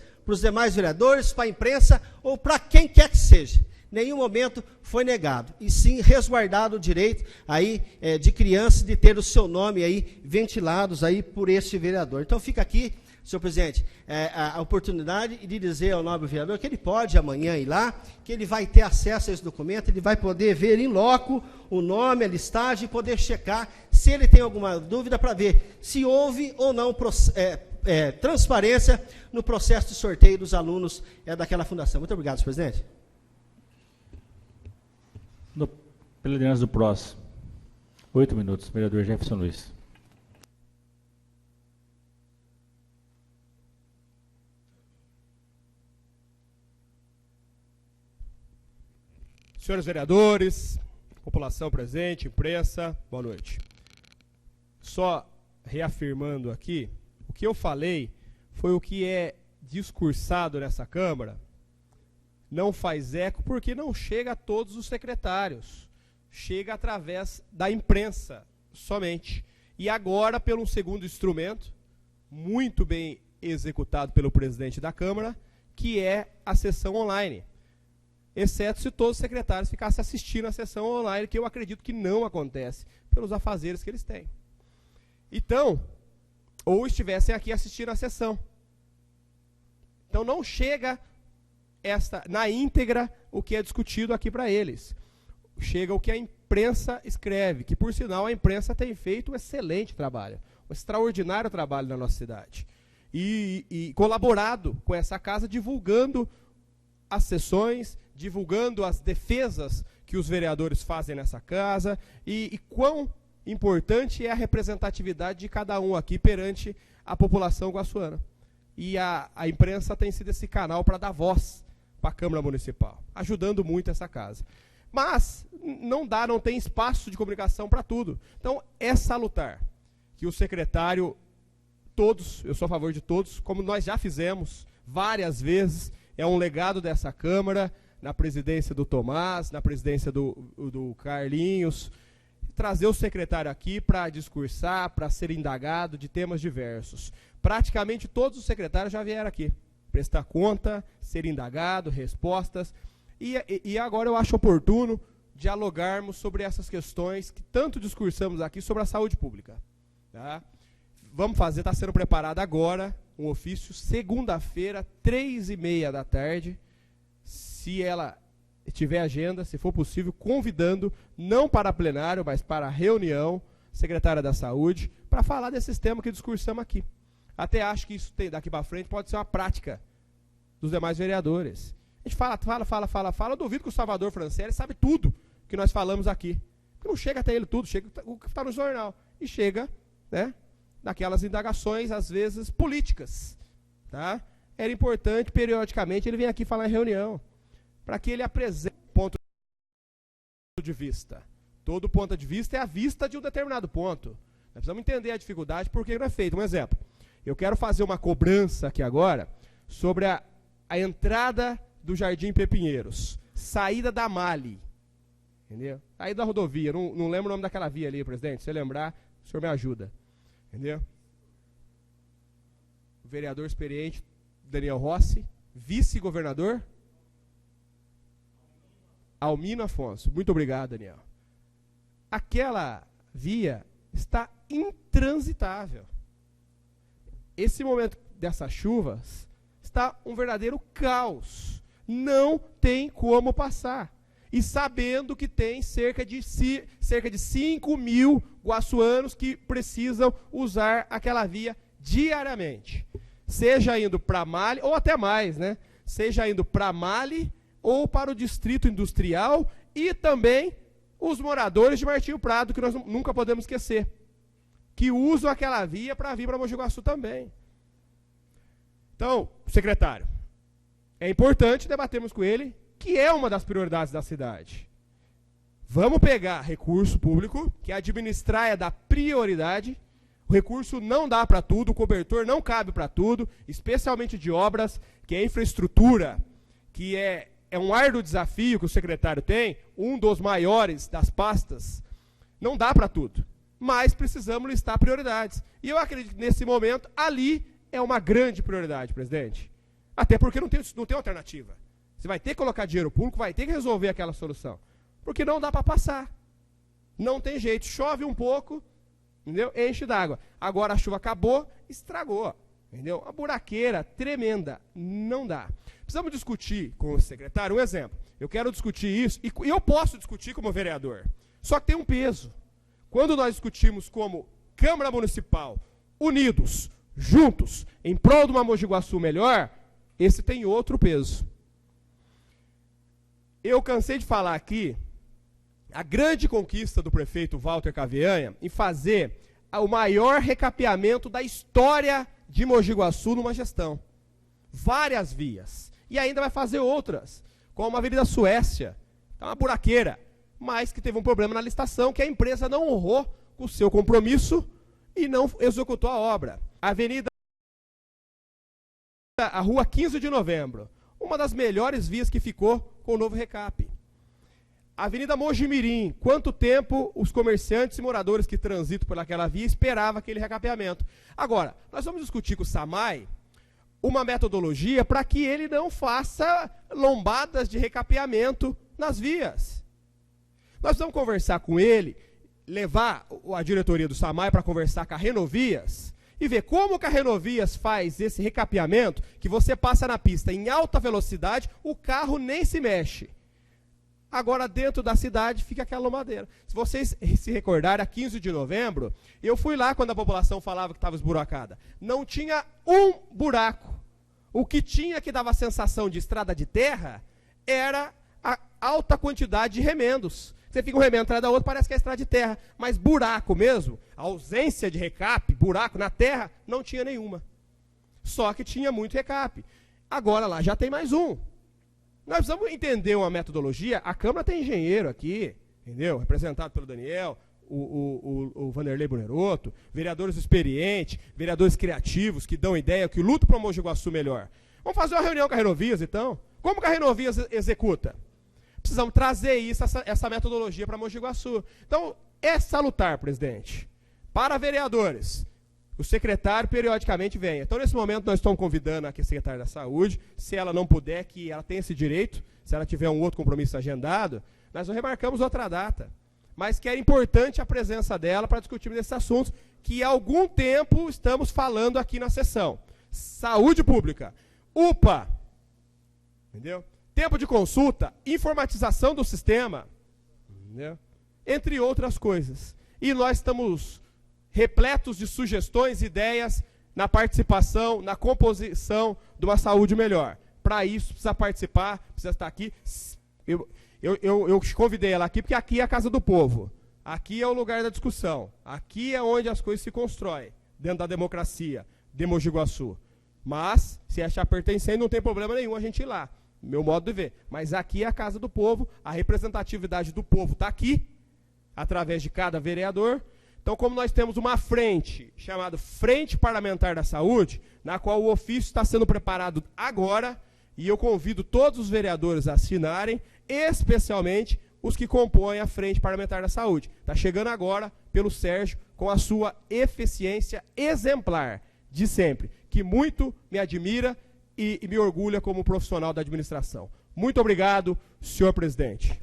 para a imprensa ou para quem quer que seja. Nenhum momento foi negado, e sim resguardado o direito aí, de criança de ter o seu nome aí ventilados aí por este vereador. Então fica aqui, senhor presidente, a oportunidade de dizer ao nobre vereador que ele pode amanhã ir lá, que ele vai ter acesso a esse documento, ele vai poder ver em loco o nome, a listagem, e poder checar se ele tem alguma dúvida para ver se houve ou não transparência no processo de sorteio dos alunos daquela fundação. Muito obrigado, senhor presidente. Pela liderança do PROS, 8 minutos, vereador Jefferson Luiz. Senhores vereadores, população presente, imprensa, boa noite. só reafirmando aqui, o que eu falei foi o que é discursado nessa Câmara, não faz eco porque não chega a todos os secretários, chega através da imprensa somente. E agora, pelo segundo instrumento, muito bem executado pelo presidente da Câmara, que é a sessão online. Exceto se todos os secretários ficassem assistindo a sessão online, que eu acredito que não acontece, pelos afazeres que eles têm. Então, ou estivessem aqui assistindo a sessão. Então não chega na íntegra o que é discutido aqui para eles. Chega o que a imprensa escreve, que por sinal a imprensa tem feito um excelente trabalho, um extraordinário trabalho na nossa cidade. E colaborado com essa casa, divulgando as sessões, divulgando as defesas que os vereadores fazem nessa casa, e quão importante é a representatividade de cada um aqui perante a população guaçuana. E a imprensa tem sido esse canal para dar voz para a Câmara Municipal, ajudando muito essa casa. Mas não tem espaço de comunicação para tudo. Então, é salutar que o secretário, todos, eu sou a favor de todos, como nós já fizemos várias vezes, é um legado dessa Câmara, na presidência do Tomás, na presidência do Carlinhos, trazer o secretário aqui para discursar, para ser indagado de temas diversos. Praticamente todos os secretários já vieram aqui, prestar conta, ser indagado, respostas, e agora eu acho oportuno dialogarmos sobre essas questões que tanto discursamos aqui sobre a saúde pública. Tá? Vamos fazer, está sendo preparado agora um ofício, segunda-feira, 3h30 da tarde, se ela tiver agenda, se for possível, convidando, não para plenário, mas para a reunião, secretária da Saúde, para falar desses temas que discursamos aqui. Até acho que isso daqui para frente pode ser uma prática dos demais vereadores. A gente fala, eu duvido que o Salvador Francelli sabe tudo que nós falamos aqui. Porque não chega até ele tudo, chega o que está no jornal. E chega, né, naquelas indagações, às vezes, políticas. Tá? Era importante, periodicamente, ele vem aqui falar em reunião, para que ele apresente ponto de vista. Todo ponto de vista é a vista de um determinado ponto. Nós precisamos entender a dificuldade, por que não é feito. Um exemplo, eu quero fazer uma cobrança aqui agora sobre a entrada do Jardim Pepinheiros, saída da Mali, entendeu? Saída da rodovia, não lembro o nome daquela via ali, presidente, se você lembrar, o senhor me ajuda, entendeu? O vereador experiente, Daniel Rossi, vice-governador, Almino Afonso. Muito obrigado, Daniel. Aquela via está intransitável. Esse momento dessas chuvas está um verdadeiro caos. Não tem como passar. E sabendo que tem cerca de 5 mil guaçuanos que precisam usar aquela via diariamente. Seja indo para Mali, ou até mais, né? Seja indo para Mali, ou para o Distrito Industrial, e também os moradores de Martinho Prado, que nós nunca podemos esquecer, que usam aquela via para vir para Mogi Guaçu também. Então, secretário, é importante debatermos com ele, que é uma das prioridades da cidade. Vamos pegar recurso público, que administrar é da prioridade, o recurso não dá para tudo, o cobertor não cabe para tudo, especialmente de obras, que é infraestrutura, que é um árduo desafio que o secretário tem, um dos maiores das pastas, não dá para tudo. Mas precisamos listar prioridades. E eu acredito que nesse momento, ali é uma grande prioridade, presidente. Até porque não tem alternativa. Você vai ter que colocar dinheiro público, vai ter que resolver aquela solução. Porque não dá para passar. Não tem jeito. Chove um pouco, entendeu? Enche d'água. Agora a chuva acabou, estragou. Entendeu? Uma buraqueira tremenda. Não dá. Precisamos discutir com o secretário um exemplo. Eu quero discutir isso, e eu posso discutir como vereador. Só que tem um peso. Quando nós discutimos como Câmara Municipal, unidos, juntos, em prol de uma Mogi Guaçu melhor, esse tem outro peso. Eu cansei de falar aqui a grande conquista do prefeito Walter Cavianha em fazer o maior recapeamento da história de Mogi Guaçu numa gestão. Várias vias. E ainda vai fazer outras, como a Avenida Suécia, tá uma buraqueira, mas que teve um problema na licitação, que a empresa não honrou com o seu compromisso e não executou a obra. A rua 15 de novembro, uma das melhores vias que ficou com o novo recap. Avenida Mojimirim, quanto tempo os comerciantes e moradores que transitam por aquela via esperavam aquele recapeamento. Agora, nós vamos discutir com o SAMAI uma metodologia para que ele não faça lombadas de recapeamento nas vias. Nós vamos conversar com ele, levar a diretoria do SAMAI para conversar com a Renovias e ver como que a Renovias faz esse recapeamento, que você passa na pista em alta velocidade, o carro nem se mexe. Agora, dentro da cidade, fica aquela lombadeira. Se vocês se recordarem, a 15 de novembro, eu fui lá quando a população falava que estava esburacada. Não tinha um buraco. O que tinha que dava a sensação de estrada de terra era a alta quantidade de remendos. Você fica um remendo atrás da outra, parece que é estrada de terra. Mas buraco mesmo, a ausência de recap, buraco na terra, não tinha nenhuma. Só que tinha muito recap. Agora lá já tem mais um. Nós precisamos entender uma metodologia. A Câmara tem engenheiro aqui, entendeu? Representado pelo Daniel, o Vanderlei Bunerotto, vereadores experientes, vereadores criativos, que dão ideia, que lutam para o Mogi Guaçu melhor. Vamos fazer uma reunião com a Renovias, então? Como que a Renovias executa? Precisamos trazer isso, essa metodologia para Mogi Guaçu. Então, é salutar, presidente, para vereadores. O secretário periodicamente vem. Então, nesse momento, nós estamos convidando a secretária da Saúde, se ela não puder, que ela tem esse direito, se ela tiver um outro compromisso agendado, nós remarcamos outra data. Mas que é importante a presença dela para discutirmos esses assuntos que há algum tempo estamos falando aqui na sessão. Saúde pública, UPA, entendeu? Tempo de consulta, informatização do sistema, entendeu? Entre outras coisas. E nós estamos repletos de sugestões, ideias na participação, na composição de uma saúde melhor. Para isso, precisa participar, precisa estar aqui. Eu convidei ela aqui, porque aqui é a casa do povo. Aqui é o lugar da discussão. Aqui é onde as coisas se constroem, dentro da democracia de Mogi Guaçu. Mas, se achar pertencente, não tem problema nenhum a gente ir lá. Meu modo de ver. Mas aqui é a casa do povo, a representatividade do povo está aqui, através de cada vereador. Então, como nós temos uma frente, chamada Frente Parlamentar da Saúde, na qual o ofício está sendo preparado agora, e eu convido todos os vereadores a assinarem, especialmente os que compõem a Frente Parlamentar da Saúde. Está chegando agora pelo Sérgio, com a sua eficiência exemplar, de sempre, que muito me admira e me orgulha como profissional da administração. Muito obrigado, senhor presidente.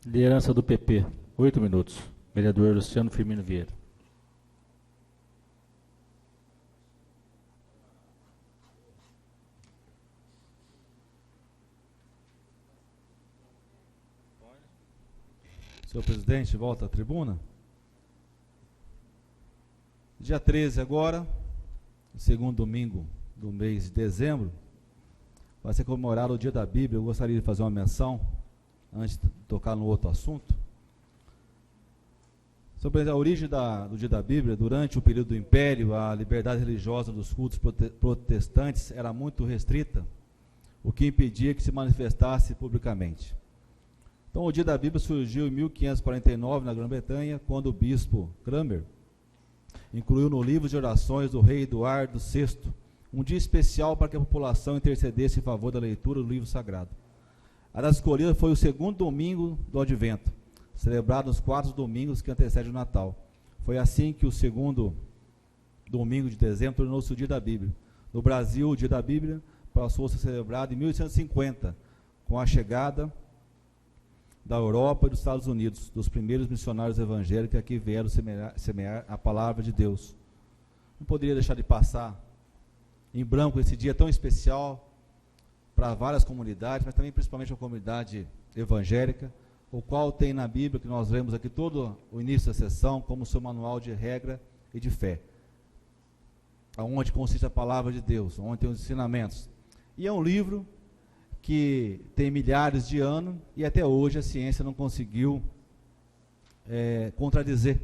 Liderança do PP, 8 minutos. Vereador Luciano Firmino Vieira. Senhor presidente, volta à tribuna. Dia 13 agora, segundo domingo do mês de dezembro, vai ser comemorado o Dia da Bíblia. Eu gostaria de fazer uma menção, antes de tocar no outro assunto. Sobre a origem do Dia da Bíblia, durante o período do Império, a liberdade religiosa dos cultos protestantes era muito restrita, o que impedia que se manifestasse publicamente. Então, o Dia da Bíblia surgiu em 1549, na Grã-Bretanha, quando o bispo Cranmer incluiu no livro de orações do rei Eduardo VI um dia especial para que a população intercedesse em favor da leitura do livro sagrado. A data escolhida foi o segundo domingo do Advento, celebrado nos 4 domingos que antecedem o Natal. Foi assim que o segundo domingo de dezembro tornou-se o Dia da Bíblia. No Brasil, o Dia da Bíblia passou a ser celebrado em 1850, com a chegada da Europa e dos Estados Unidos, dos primeiros missionários evangélicos que aqui vieram semear a palavra de Deus. Não poderia deixar de passar em branco esse dia tão especial para várias comunidades, mas também principalmente a comunidade evangélica, o qual tem na Bíblia, que nós lemos aqui todo o início da sessão, como seu manual de regra e de fé, aonde consiste a palavra de Deus, onde tem os ensinamentos. E é um livro que tem milhares de anos e até hoje a ciência não conseguiu contradizer.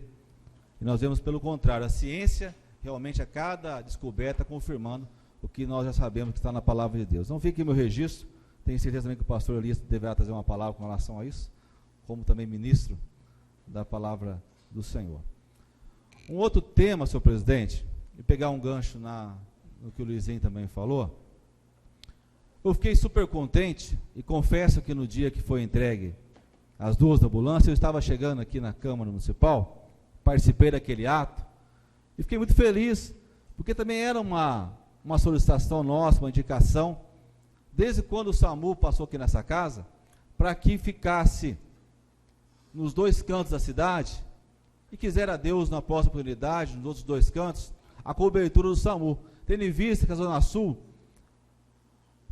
E nós vemos pelo contrário, a ciência realmente a cada descoberta confirmando o que nós já sabemos que está na palavra de Deus. Não fique meu registro, tenho certeza também que o pastor Elias deverá trazer uma palavra com relação a isso, como também ministro da palavra do Senhor. Um outro tema, senhor presidente, e pegar um gancho no que o Luizinho também falou, eu fiquei super contente e confesso que no dia que foi entregue as 2 ambulâncias, eu estava chegando aqui na Câmara Municipal, participei daquele ato e fiquei muito feliz, porque também era uma solicitação nossa, uma indicação, desde quando o SAMU passou aqui nessa casa, para que ficasse nos 2 cantos da cidade, e quisera Deus, na próxima oportunidade, nos outros 2 cantos, a cobertura do SAMU, tendo em vista que a Zona Sul,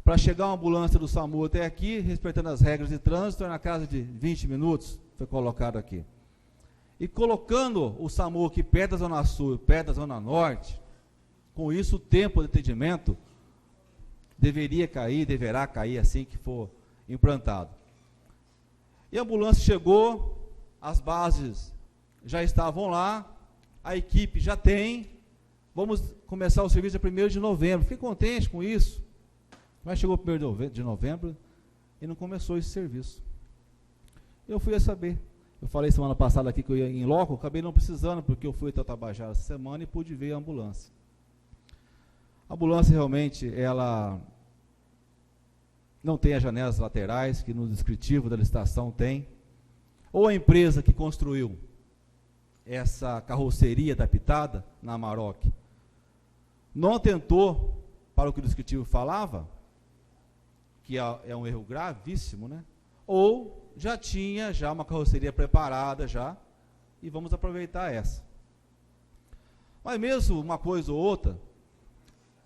para chegar uma ambulância do SAMU até aqui, respeitando as regras de trânsito, é na casa de 20 minutos, foi colocado aqui. E colocando o SAMU aqui perto da Zona Sul, perto da Zona Norte, com isso o tempo de atendimento deverá cair assim que for implantado. E a ambulância chegou, as bases já estavam lá, a equipe já tem, vamos começar o serviço dia 1º de novembro. Fiquei contente com isso, mas chegou o 1º de novembro e não começou esse serviço. Eu fui a saber, eu falei semana passada aqui que eu ia em loco, acabei não precisando, porque eu fui até o Tabajara essa semana e pude ver a ambulância. A ambulância realmente, ela não tem as janelas laterais, que no descritivo da licitação tem, ou a empresa que construiu essa carroceria adaptada na Amarok não atentou para o que o descritivo falava, que é um erro gravíssimo, né? Ou já tinha uma carroceria preparada já, e vamos aproveitar essa. Mas mesmo uma coisa ou outra,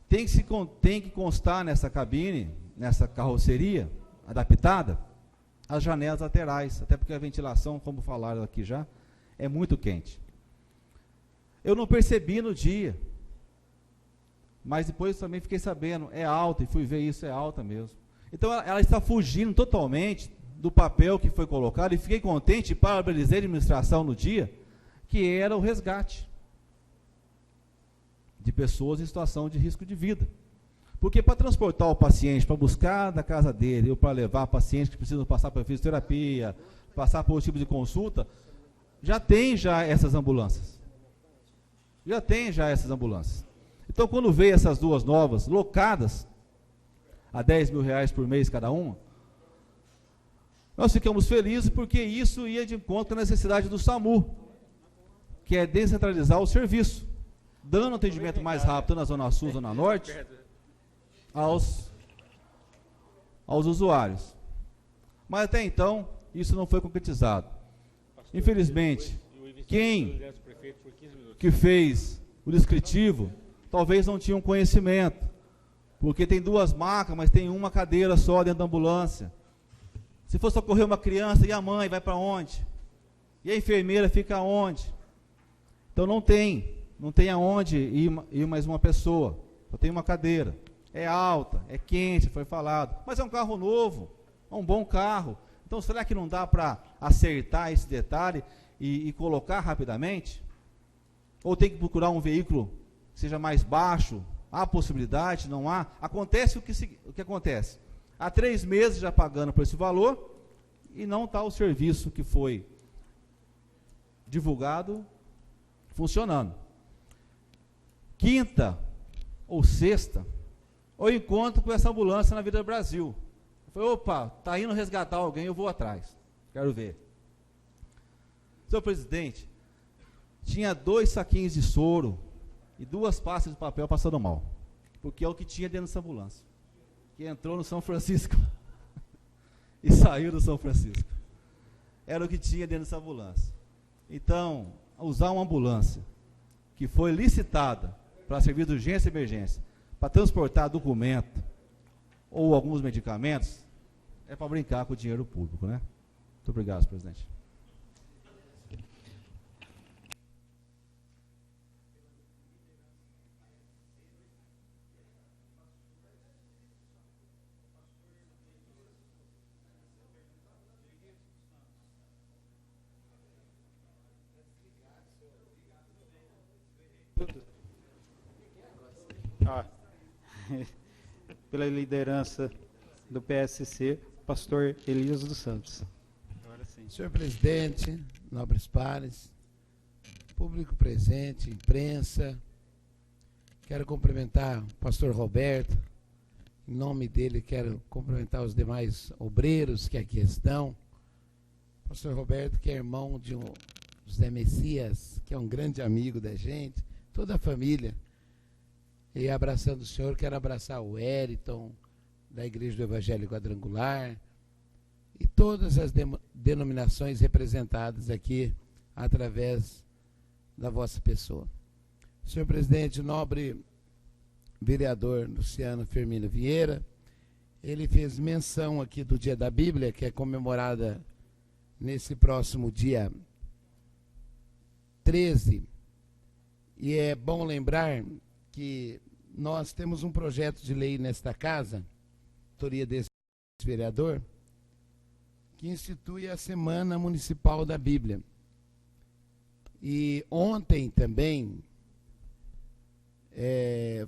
tem que constar nessa cabine, nessa carroceria adaptada, as janelas laterais, até porque a ventilação, como falaram aqui já, é muito quente. Eu não percebi no dia, mas depois também fiquei sabendo, é alta, e fui ver isso, é alta mesmo. Então ela está fugindo totalmente do papel que foi colocado, e fiquei contente, parabenizei a administração no dia, que era o resgate de pessoas em situação de risco de vida. Porque para transportar o paciente, para buscar da casa dele, ou para levar pacientes que precisam passar por fisioterapia, passar por tipo de consulta, já tem essas ambulâncias. Já tem essas ambulâncias. Então, quando veio essas 2 novas, locadas, a R$10 mil por mês cada uma, nós ficamos felizes porque isso ia de encontro com a necessidade do SAMU, que é descentralizar o serviço, dando atendimento mais rápido na Zona Sul, Zona Norte, aos usuários. Mas até então, isso não foi concretizado. Infelizmente, quem que fez o descritivo, talvez não tinha um conhecimento, porque tem 2 macas, mas tem uma cadeira só dentro da ambulância. Se for socorrer uma criança, e a mãe vai para onde? E a enfermeira fica onde? Então não tem aonde ir mais uma pessoa, só tem uma cadeira. É alta, é quente, foi falado, mas é um carro novo, é um bom carro. Então será que não dá para acertar esse detalhe e colocar rapidamente? Ou tem que procurar um veículo que seja mais baixo? Há possibilidade? Não há? Acontece o que acontece. Há 3 meses já pagando por esse valor e não está o serviço que foi divulgado funcionando. Quinta ou sexta, eu encontro com essa ambulância na Vida Brasil. Eu falei, opa, está indo resgatar alguém, eu vou atrás. Quero ver. Senhor presidente, tinha 2 saquinhos de soro e 2 pastas de papel passando mal. Porque é o que tinha dentro dessa ambulância. Que entrou no São Francisco e saiu do São Francisco. Era o que tinha dentro dessa ambulância. Então, usar uma ambulância que foi licitada para servir de urgência e emergência, para transportar documento ou alguns medicamentos, é para brincar com o dinheiro público, né? Muito obrigado, senhor presidente. Pela liderança do PSC, pastor Elias dos Santos. Senhor presidente, nobres pares, público presente, imprensa. Quero cumprimentar o pastor Roberto. Em nome dele, quero cumprimentar os demais obreiros que aqui estão. Pastor Roberto, que é irmão de José Messias, que é um grande amigo da gente, toda a família. E abraçando o senhor, quero abraçar o Wellington, da Igreja do Evangelho Quadrangular, e todas as denominações representadas aqui através da vossa pessoa. Senhor presidente, nobre vereador Luciano Firmino Vieira, ele fez menção aqui do Dia da Bíblia, que é comemorada nesse próximo dia 13, e é bom lembrar que nós temos um projeto de lei nesta casa, autoria desse vereador, que institui a Semana Municipal da Bíblia. E ontem também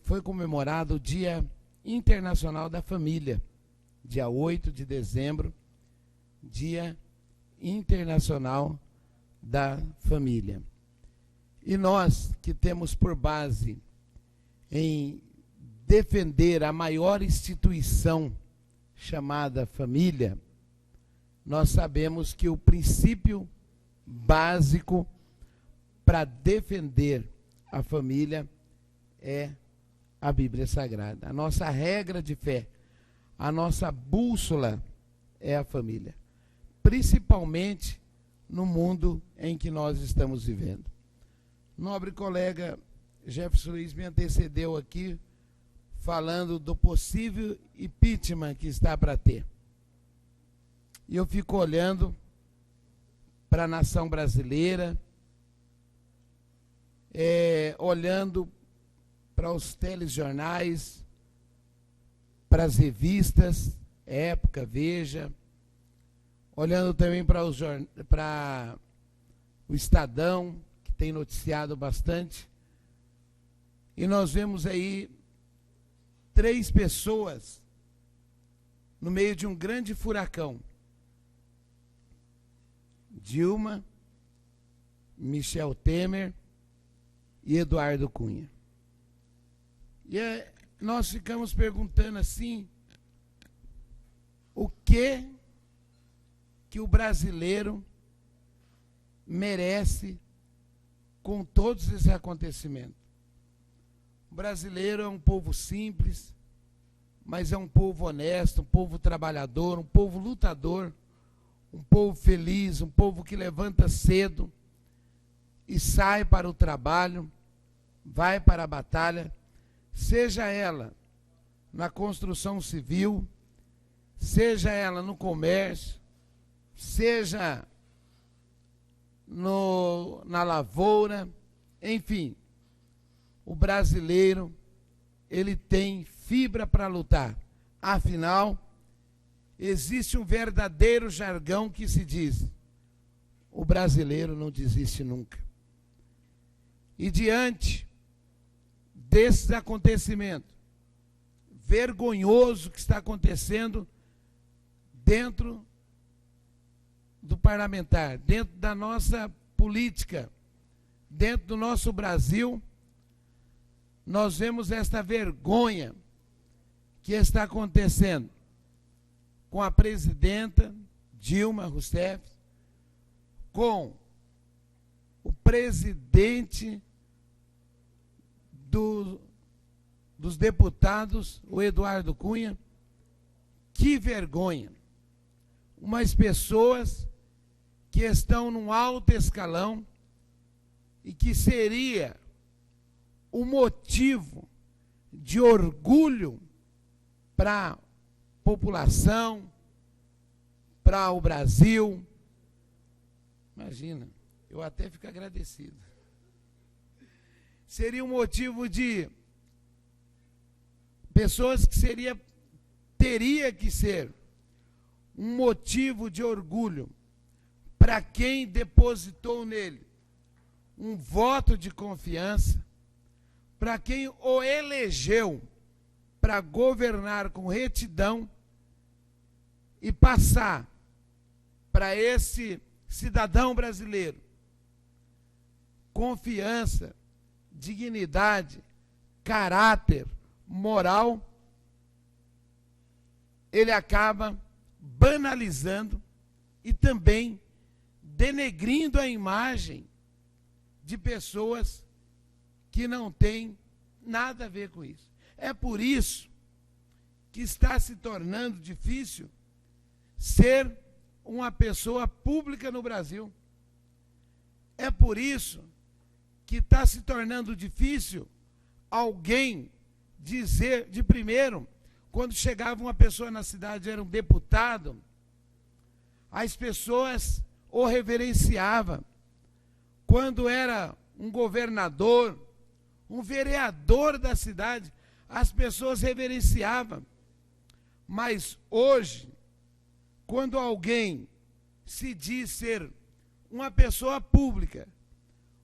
foi comemorado o Dia Internacional da Família, dia 8 de dezembro, Dia Internacional da Família. E nós que temos por base em defender a maior instituição chamada família, nós sabemos que o princípio básico para defender a família é a Bíblia Sagrada. A nossa regra de fé, a nossa bússola é a família, principalmente no mundo em que nós estamos vivendo. Nobre colega Jefferson Luiz me antecedeu aqui, falando do possível impeachment que está para ter. E eu fico olhando para a nação brasileira, olhando para os telejornais, para as revistas, Época, Veja, olhando também para o Estadão, que tem noticiado bastante, e nós vemos aí 3 pessoas no meio de um grande furacão. Dilma, Michel Temer e Eduardo Cunha. E nós ficamos perguntando assim, o que o brasileiro merece com todos esses acontecimentos? O brasileiro é um povo simples, mas é um povo honesto, um povo trabalhador, um povo lutador, um povo feliz, um povo que levanta cedo e sai para o trabalho, vai para a batalha, seja ela na construção civil, seja ela no comércio, seja na lavoura, enfim. O brasileiro, ele tem fibra para lutar. Afinal, existe um verdadeiro jargão que se diz: o brasileiro não desiste nunca. E diante desses acontecimentos vergonhoso que está acontecendo dentro do parlamentar, dentro da nossa política, dentro do nosso Brasil, nós vemos esta vergonha que está acontecendo com a presidenta Dilma Rousseff, com o presidente dos deputados, o Eduardo Cunha. Que vergonha! Umas pessoas que estão num alto escalão e que seria o motivo de orgulho para a população, para o Brasil. Imagina, eu até fico agradecido. Seria um motivo de pessoas que teria que ser um motivo de orgulho para quem depositou nele um voto de confiança, para quem o elegeu para governar com retidão e passar para esse cidadão brasileiro, confiança, dignidade, caráter, moral, ele acaba banalizando e também denegrindo a imagem de pessoas que não têm nada a ver com isso. É por isso que está se tornando difícil ser uma pessoa pública no Brasil. É por isso que está se tornando difícil alguém dizer, de primeiro, quando chegava uma pessoa na cidade, era um deputado, as pessoas o reverenciavam. Quando era um governador, um vereador da cidade, as pessoas reverenciavam. Mas hoje, quando alguém se diz ser uma pessoa pública,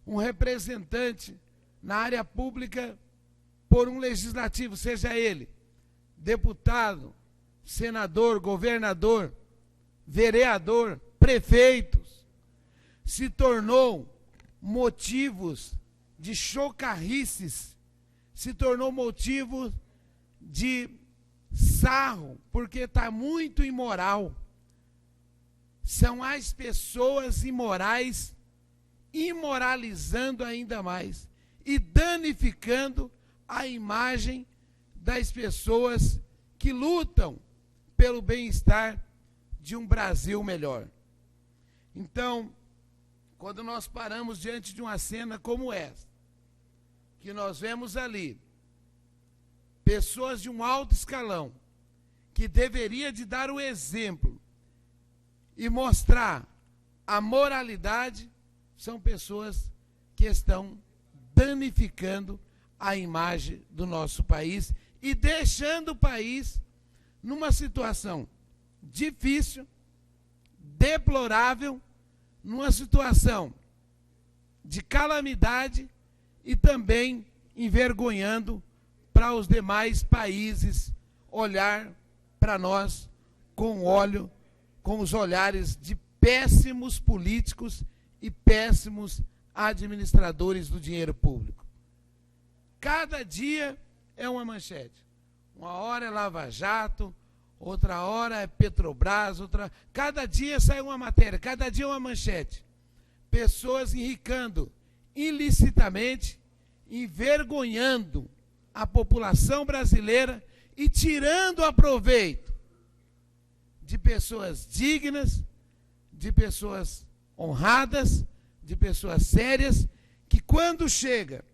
um representante na área pública por um legislativo, seja ele deputado, senador, governador, vereador, prefeitos, se tornou motivos de chocarrices, se tornou motivo de sarro, porque está muito imoral. São as pessoas imorais imoralizando ainda mais e danificando a imagem das pessoas que lutam pelo bem-estar de um Brasil melhor. Então, quando nós paramos diante de uma cena como essa, que nós vemos ali pessoas de um alto escalão, que deveria de dar o exemplo e mostrar a moralidade, são pessoas que estão danificando a imagem do nosso país e deixando o país numa situação difícil, deplorável, numa situação de calamidade e também envergonhando para os demais países olhar para nós com os olhares de péssimos políticos e péssimos administradores do dinheiro público. Cada dia é uma manchete. Uma hora é Lava Jato, outra hora é Petrobras, cada dia sai uma matéria, cada dia uma manchete. Pessoas enricando ilicitamente, envergonhando a população brasileira e tirando a proveito de pessoas dignas, de pessoas honradas, de pessoas sérias, que quando chega,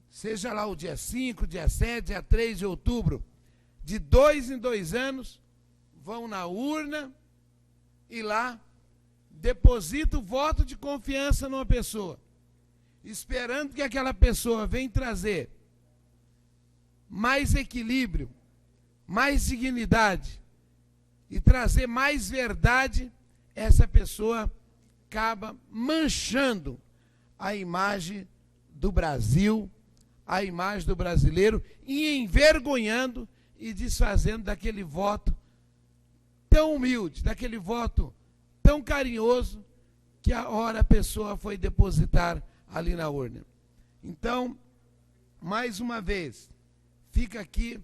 seja lá o dia 5, dia 7, dia 3 de outubro, de 2 em 2 anos, vão na urna e lá depositam o voto de confiança numa pessoa, esperando que aquela pessoa venha trazer mais equilíbrio, mais dignidade e trazer mais verdade. Essa pessoa acaba manchando a imagem do Brasil, a imagem do brasileiro, e envergonhando e desfazendo daquele voto tão humilde, daquele voto tão carinhoso, que a hora a pessoa foi depositar ali na urna. Então, mais uma vez, fica aqui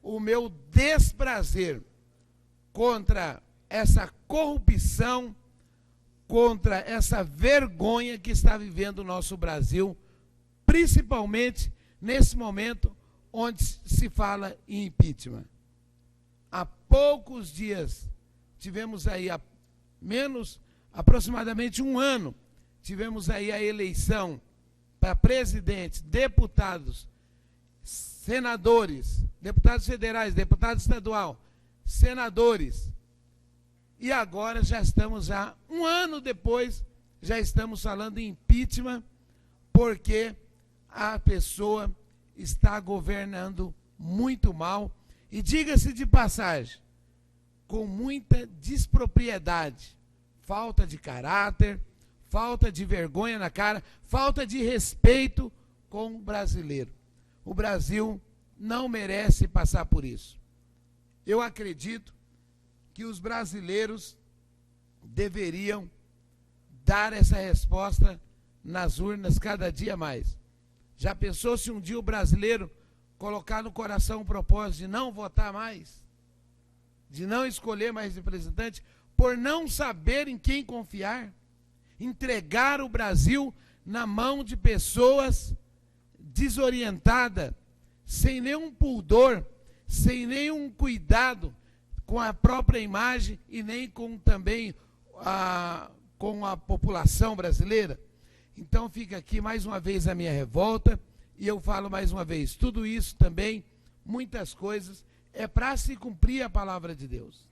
o meu desprazer contra essa corrupção, contra essa vergonha que está vivendo o nosso Brasil, principalmente nesse momento onde se fala em impeachment. Há poucos dias, tivemos aí, há aproximadamente um ano, tivemos aí a eleição para presidente, deputados, senadores, deputados federais, deputado estadual, senadores. E agora já estamos, um ano depois, já estamos falando em impeachment, porque a pessoa está governando muito mal, e diga-se de passagem, com muita despropriedade, falta de caráter, falta de vergonha na cara, falta de respeito com o brasileiro. O Brasil não merece passar por isso. Eu acredito que os brasileiros deveriam dar essa resposta nas urnas cada dia mais. Já pensou se um dia o brasileiro colocar no coração o propósito de não votar mais, de não escolher mais representante, por não saber em quem confiar, entregar o Brasil na mão de pessoas desorientadas, sem nenhum pudor, sem nenhum cuidado com a própria imagem e nem com também com a população brasileira. Então fica aqui mais uma vez a minha revolta, e eu falo mais uma vez, tudo isso também, muitas coisas, é para se cumprir a palavra de Deus.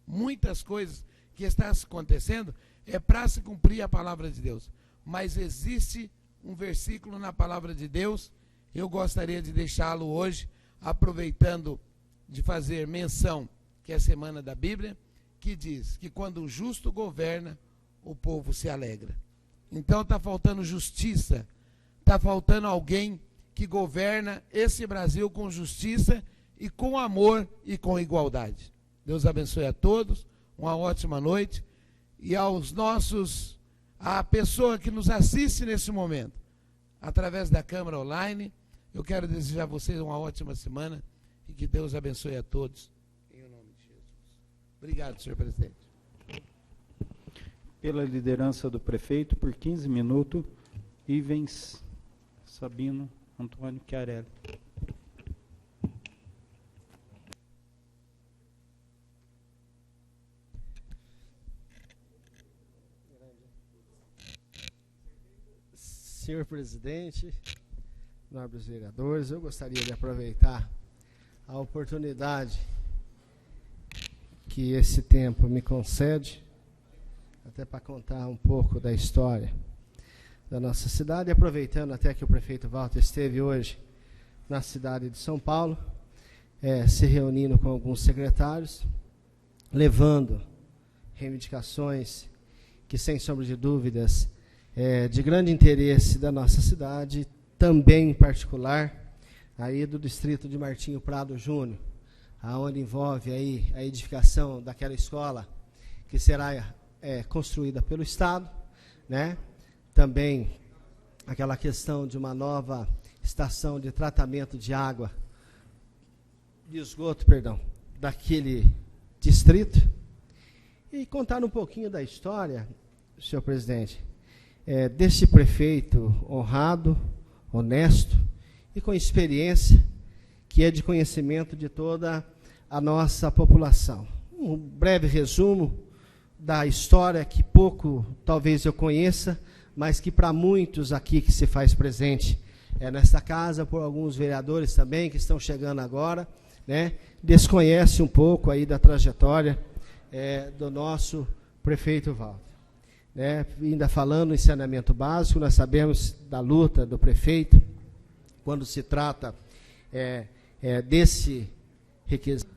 Muitas coisas que estão acontecendo é para se cumprir a palavra de Deus. Mas existe um versículo na palavra de Deus, eu gostaria de deixá-lo hoje, aproveitando de fazer menção, que é a Semana da Bíblia, que diz que quando o justo governa, o povo se alegra. Então está faltando justiça, está faltando alguém que governa esse Brasil com justiça e com amor e com igualdade. Deus abençoe a todos, uma ótima noite, e a pessoa que nos assiste nesse momento, através da câmara online, eu quero desejar a vocês uma ótima semana e que Deus abençoe a todos, em nome de Jesus. Obrigado, senhor presidente. Pela liderança do prefeito, por 15 minutos, Ivens Sabino Antônio Chiarelli. Senhor presidente, nobres vereadores, eu gostaria de aproveitar a oportunidade que esse tempo me concede, até para contar um pouco da história da nossa cidade, aproveitando até que o prefeito Walter esteve hoje na cidade de São Paulo, se reunindo com alguns secretários, levando reivindicações que, sem sombra de dúvidas, de grande interesse da nossa cidade, também em particular, aí do distrito de Martinho Prado Júnior, aonde envolve aí a edificação daquela escola que será construída pelo Estado, né? Também aquela questão de uma nova estação de tratamento de água, de esgoto, perdão, daquele distrito, e contar um pouquinho da história, senhor presidente, desse prefeito honrado, honesto e com experiência, que é de conhecimento de toda a nossa população. Um breve resumo da história que pouco talvez eu conheça, mas que para muitos aqui que se faz presente nesta casa, por alguns vereadores também que estão chegando agora, né, desconhece um pouco aí da trajetória do nosso prefeito Walter. Ainda falando em saneamento básico, nós sabemos da luta do prefeito, quando se trata desse requisito.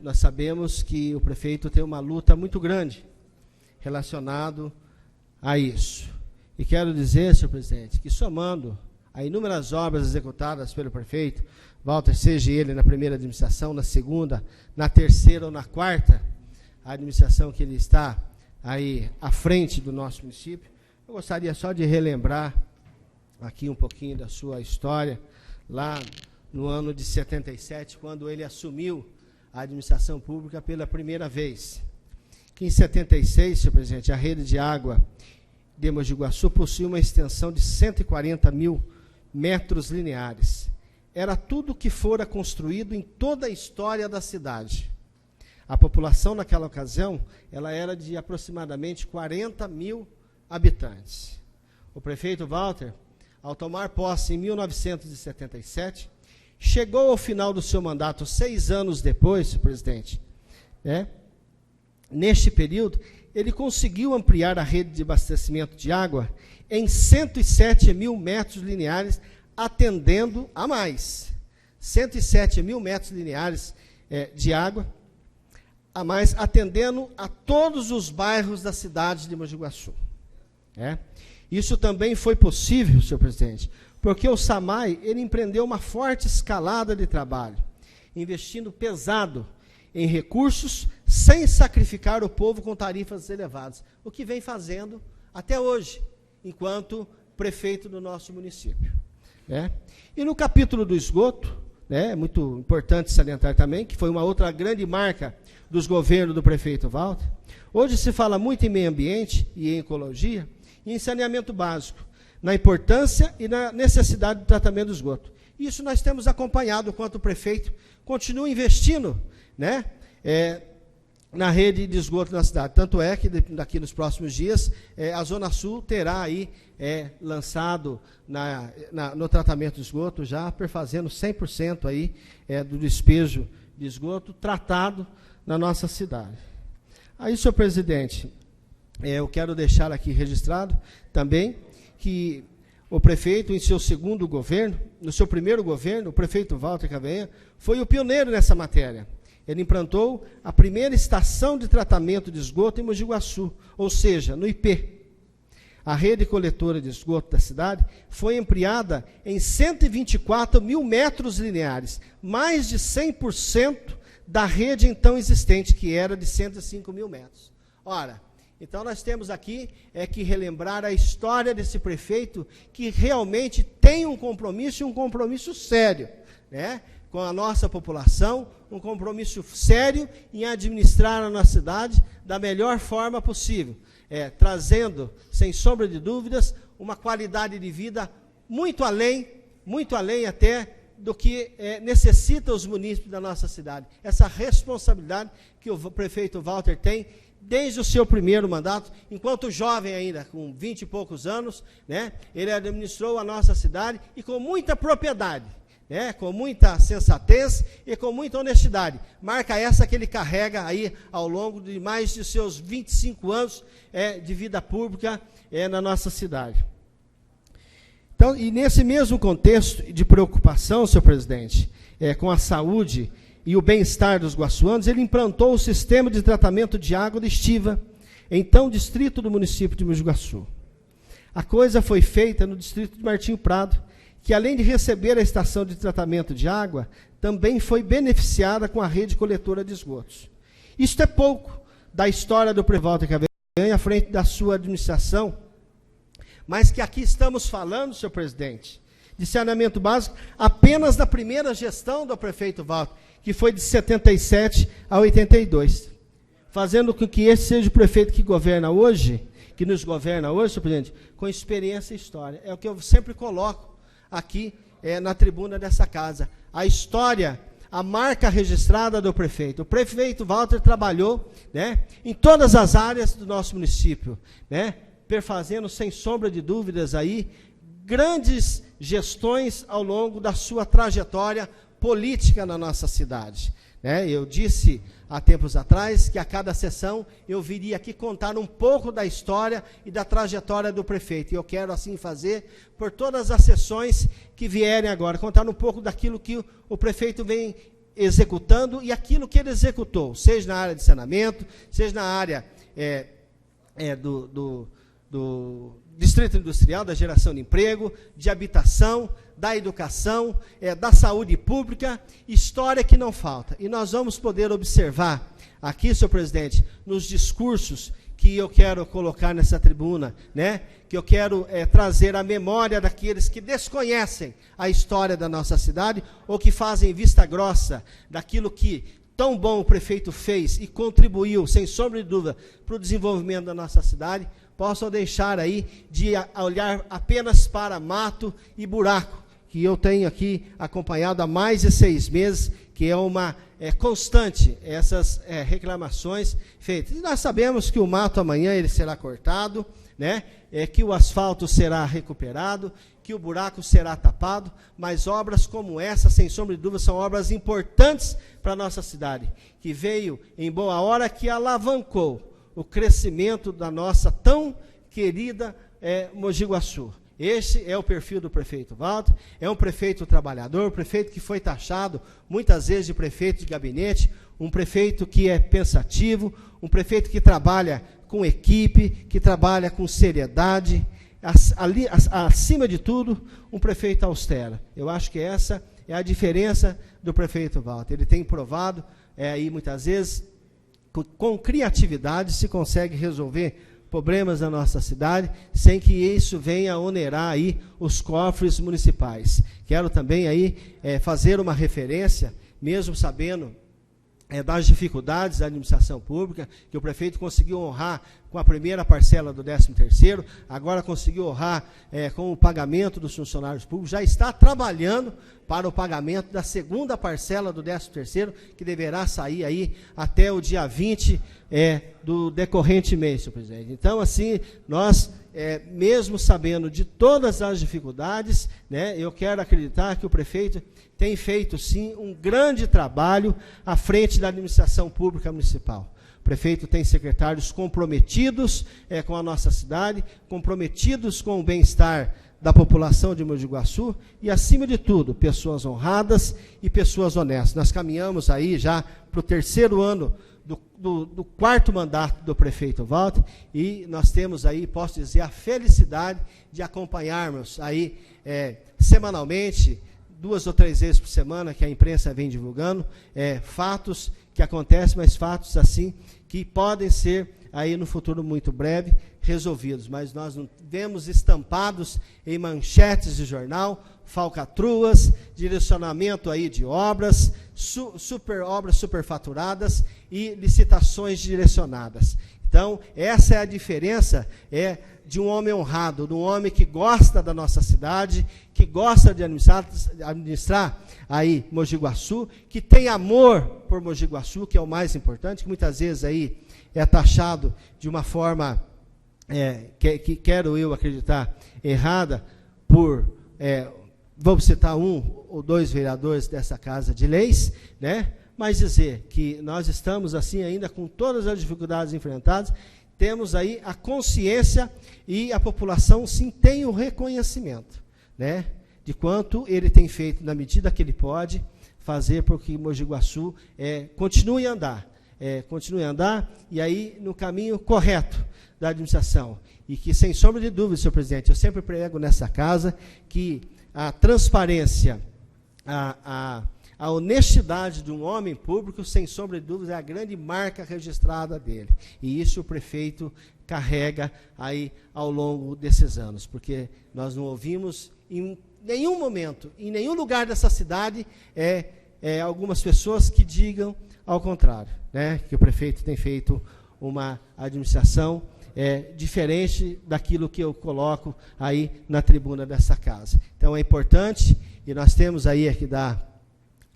Nós sabemos que o prefeito tem uma luta muito grande relacionado a isso. E quero dizer, senhor presidente, que somando a inúmeras obras executadas pelo prefeito Walter, seja ele na primeira administração, na segunda, na terceira ou na quarta, a administração que ele está aí à frente do nosso município, eu gostaria só de relembrar aqui um pouquinho da sua história, lá no ano de 77, quando ele assumiu a administração pública pela primeira vez. Que em 76, senhor presidente, a rede de água de Mogi de Guaçu possui uma extensão de 140 mil metros lineares. Era tudo que fora construído em toda a história da cidade. A população naquela ocasião, ela era de aproximadamente 40 mil habitantes. O prefeito Walter, ao tomar posse em 1977, chegou ao final do seu mandato 6 anos depois, senhor presidente, neste período, ele conseguiu ampliar a rede de abastecimento de água em 107 mil metros lineares, atendendo a mais. 107 mil metros lineares de água, a mais, atendendo a todos os bairros da cidade de Mogi Guaçu. Isso também foi possível, senhor presidente, porque o SAMAI, ele empreendeu uma forte escalada de trabalho, investindo pesado em recursos, sem sem sacrificar o povo com tarifas elevadas, o que vem fazendo até hoje, enquanto prefeito do nosso município. Né? E no capítulo do esgoto, é muito importante salientar também, que foi uma outra grande marca dos governos do prefeito Walter. Hoje se fala muito em meio ambiente e em ecologia e em saneamento básico, na importância e na necessidade do tratamento do esgoto. Isso nós temos acompanhado enquanto o prefeito continua investindo, né, na rede de esgoto na cidade. Tanto é que daqui nos próximos dias a Zona Sul terá aí lançado no tratamento de esgoto, já perfazendo 100% aí, do despejo de esgoto tratado na nossa cidade. Aí, senhor presidente, eu quero deixar aqui registrado também que o prefeito, em seu segundo governo, no seu primeiro governo, o prefeito Walter Cavenha, foi o pioneiro nessa matéria. Ele implantou a primeira estação de tratamento de esgoto em Mogi Guaçu, ou seja, no IP. A rede coletora de esgoto da cidade foi ampliada em 124 mil metros lineares, mais de 100% da rede então existente, que era de 105 mil metros. Ora, então nós temos aqui que relembrar a história desse prefeito, que realmente tem um compromisso sério, né, com a nossa população, um compromisso sério em administrar a nossa cidade da melhor forma possível, trazendo, sem sombra de dúvidas, uma qualidade de vida muito além até do que necessita os munícipes da nossa cidade. Essa responsabilidade que o prefeito Walter tem desde o seu primeiro mandato, enquanto jovem ainda, com 20 e poucos anos, né, ele administrou a nossa cidade e com muita propriedade, né, com muita sensatez e com muita honestidade. Marca essa que ele carrega aí ao longo de mais de seus 25 anos de vida pública na nossa cidade. Então, e nesse mesmo contexto de preocupação, senhor presidente, com a saúde e o bem-estar dos guaçuanos, ele implantou o sistema de tratamento de água de Estiva, então distrito do município de Mogi Guaçu. A coisa foi feita no distrito de Martinho Prado, que além de receber a estação de tratamento de água, também foi beneficiada com a rede coletora de esgotos. Isto é pouco da história do prefeito Walter Cavenha à frente da sua administração, mas que aqui estamos falando, senhor presidente, de saneamento básico apenas da primeira gestão do prefeito Walter, que foi de 77 a 82, fazendo com que esse seja o prefeito que governa hoje, que nos governa hoje, senhor presidente, com experiência e história. É o que eu sempre coloco aqui na tribuna dessa casa. A história, a marca registrada do prefeito. O prefeito Walter trabalhou, né, em todas as áreas do nosso município, né, perfazendo, sem sombra de dúvidas, aí, grandes gestões ao longo da sua trajetória política na nossa cidade. Eu disse há tempos atrás que a cada sessão eu viria aqui contar um pouco da história e da trajetória do prefeito. E eu quero assim fazer por todas as sessões que vierem agora, contar um pouco daquilo que o prefeito vem executando e aquilo que ele executou, seja na área de saneamento, seja na área do distrito industrial, da geração de emprego, de habitação, da educação, da saúde pública, história que não falta. E nós vamos poder observar aqui, senhor presidente, nos discursos que eu quero colocar nessa tribuna, né, que eu quero trazer a memória daqueles que desconhecem a história da nossa cidade ou que fazem vista grossa daquilo que tão bom o prefeito fez e contribuiu, sem sombra de dúvida, para o desenvolvimento da nossa cidade, possam deixar aí de olhar apenas para mato e buraco, que eu tenho aqui acompanhado há mais de 6 meses, que é uma constante, essas reclamações feitas. E nós sabemos que o mato amanhã ele será cortado, né? Que o asfalto será recuperado, que o buraco será tapado, mas obras como essa, sem sombra de dúvida, são obras importantes para a nossa cidade, que veio em boa hora, que alavancou o crescimento da nossa tão querida Mogi Guaçu. Este é o perfil do prefeito Walter, é um prefeito trabalhador, um prefeito que foi taxado muitas vezes de prefeito de gabinete, um prefeito que é pensativo, um prefeito que trabalha com equipe, que trabalha com seriedade, acima de tudo, um prefeito austero. Eu acho que essa é a diferença do prefeito Walter. Ele tem provado aí muitas vezes com criatividade se consegue resolver problemas da nossa cidade, sem que isso venha a onerar aí os cofres municipais. Quero também aí fazer uma referência, mesmo sabendo das dificuldades da administração pública, que o prefeito conseguiu honrar com a primeira parcela do 13º, agora conseguiu honrar com o pagamento dos funcionários públicos, já está trabalhando para o pagamento da segunda parcela do 13º, que deverá sair aí até o dia 20 do decorrente mês, senhor presidente. Então, assim, nós, mesmo sabendo de todas as dificuldades, né, eu quero acreditar que o prefeito tem feito, sim, um grande trabalho à frente da administração pública municipal. O prefeito tem secretários comprometidos com a nossa cidade, comprometidos com o bem-estar da população de Mogi Guaçu e, acima de tudo, pessoas honradas e pessoas honestas. Nós caminhamos aí já para o 3º ano do 4º mandato do prefeito Walter, e nós temos aí, posso dizer, a felicidade de acompanharmos aí semanalmente, 2 ou 3 vezes por semana, que a imprensa vem divulgando, fatos que acontecem, mas fatos assim que podem ser aí no futuro muito breve resolvidos, mas nós não vemos estampados em manchetes de jornal, falcatruas, direcionamento aí de obras, obras superfaturadas e licitações direcionadas. Então, essa é a diferença de um homem honrado, de um homem que gosta da nossa cidade, que gosta de administrar aí Mogi Guaçu, que tem amor por Mogi Guaçu, que é o mais importante, que muitas vezes aí é taxado de uma forma, que quero eu acreditar, errada, por, vamos citar 1 ou 2 vereadores dessa Casa de Leis, né? Mas dizer que nós estamos assim ainda com todas as dificuldades enfrentadas, temos aí a consciência e a população sim tem o reconhecimento, né, de quanto ele tem feito na medida que ele pode fazer para que Mogi Guaçu continue a andar, e aí no caminho correto da administração. E que, sem sombra de dúvida, senhor presidente, eu sempre prego nessa casa que a transparência, a honestidade de um homem público, sem sombra de dúvida, é a grande marca registrada dele. E isso o prefeito carrega aí ao longo desses anos, porque nós não ouvimos em nenhum momento, em nenhum lugar dessa cidade, algumas pessoas que digam ao contrário, né, que o prefeito tem feito uma administração diferente daquilo que eu coloco aí na tribuna dessa casa. Então é importante, e nós temos aí que dar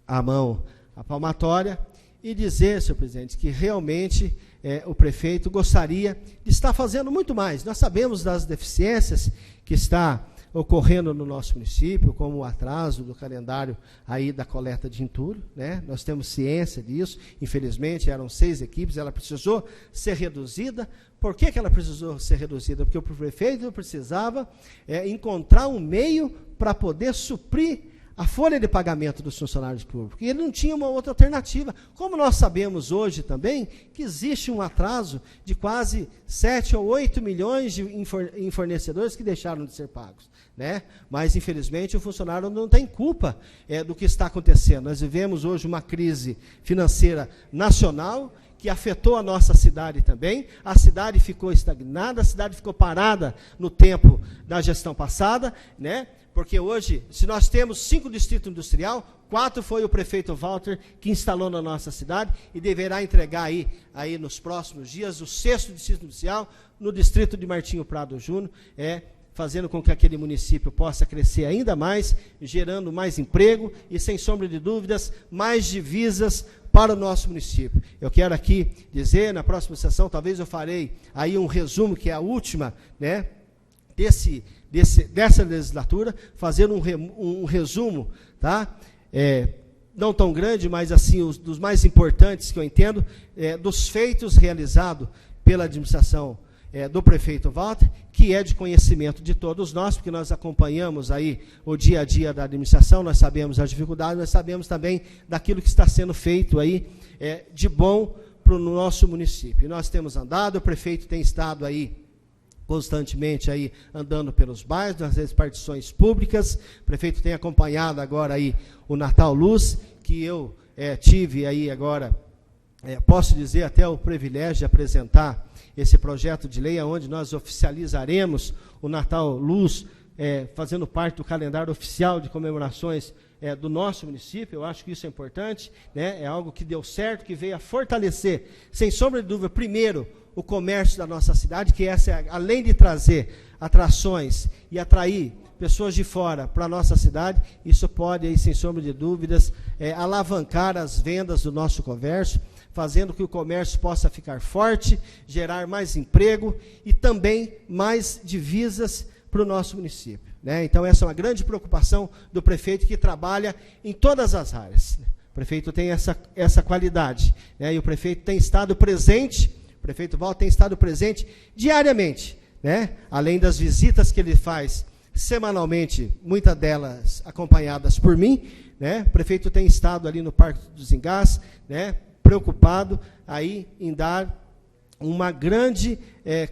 a mão à palmatória e dizer, senhor presidente, que realmente o prefeito gostaria de estar fazendo muito mais. Nós sabemos das deficiências que está ocorrendo no nosso município, como o atraso do calendário aí da coleta de entulho, né? Nós temos ciência disso, infelizmente eram 6 equipes, ela precisou ser reduzida. Por que ela precisou ser reduzida? Porque o prefeito precisava encontrar um meio para poder suprir a folha de pagamento dos funcionários públicos. E ele não tinha uma outra alternativa. Como nós sabemos hoje também, que existe um atraso de quase 7 ou 8 milhões em fornecedores que deixaram de ser pagos, né? Mas, infelizmente, o funcionário não tem culpa do que está acontecendo. Nós vivemos hoje uma crise financeira nacional, que afetou a nossa cidade também. A cidade ficou estagnada, a cidade ficou parada no tempo da gestão passada, né? Porque hoje, se nós temos 5 distritos industriais, 4 foi o prefeito Walter que instalou na nossa cidade e deverá entregar aí nos próximos dias o 6º distrito industrial no distrito de Martinho Prado Júnior, fazendo com que aquele município possa crescer ainda mais, gerando mais emprego e, sem sombra de dúvidas, mais divisas para o nosso município. Eu quero aqui dizer, na próxima sessão, talvez eu farei aí um resumo, que é a última, né, dessa legislatura, fazer um resumo, tá? Não tão grande, mas assim, dos mais importantes que eu entendo, dos feitos realizados pela administração do prefeito Walter, que é de conhecimento de todos nós, porque nós acompanhamos aí o dia a dia da administração, nós sabemos as dificuldades, nós sabemos também daquilo que está sendo feito aí de bom para o nosso município. E nós temos andado, o prefeito tem estado aí constantemente aí andando pelos bairros, nas repartições públicas. O prefeito tem acompanhado agora aí o Natal Luz, que eu tive aí agora posso dizer até o privilégio de apresentar esse projeto de lei, onde nós oficializaremos o Natal Luz, fazendo parte do calendário oficial de comemorações do nosso município. Eu acho que isso é importante, né? É algo que deu certo, que veio a fortalecer, sem sombra de dúvida, primeiro, o comércio da nossa cidade, que além de trazer atrações e atrair pessoas de fora para a nossa cidade, isso pode, aí, sem sombra de dúvidas, alavancar as vendas do nosso comércio, fazendo que o comércio possa ficar forte, gerar mais emprego e também mais divisas para o nosso município, né? Então, essa é uma grande preocupação do prefeito, que trabalha em todas as áreas. O prefeito tem essa qualidade, né? E o prefeito tem estado presente, o prefeito Walter tem estado presente diariamente, né? Além das visitas que ele faz semanalmente, muitas delas acompanhadas por mim, né? O prefeito tem estado ali no Parque dos Engás, né? Preocupado aí em dar uma grande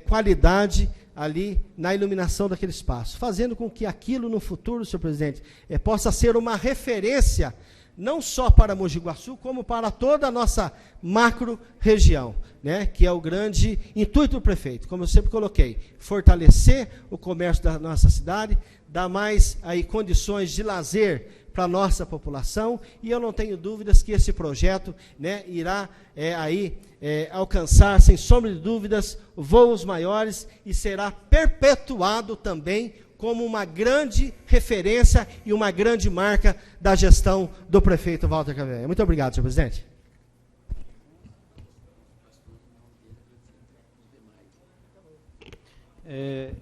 qualidade ali na iluminação daquele espaço, fazendo com que aquilo no futuro, senhor presidente, possa ser uma referência, não só para Mogi Guaçu, como para toda a nossa macro-região, né, que é o grande intuito do prefeito, como eu sempre coloquei, fortalecer o comércio da nossa cidade, dar mais aí condições de lazer para a nossa população, e eu não tenho dúvidas que esse projeto, né, irá alcançar, sem sombra de dúvidas, voos maiores, e será perpetuado também como uma grande referência e uma grande marca da gestão do prefeito Walter Cavanhaque. Muito obrigado, senhor presidente.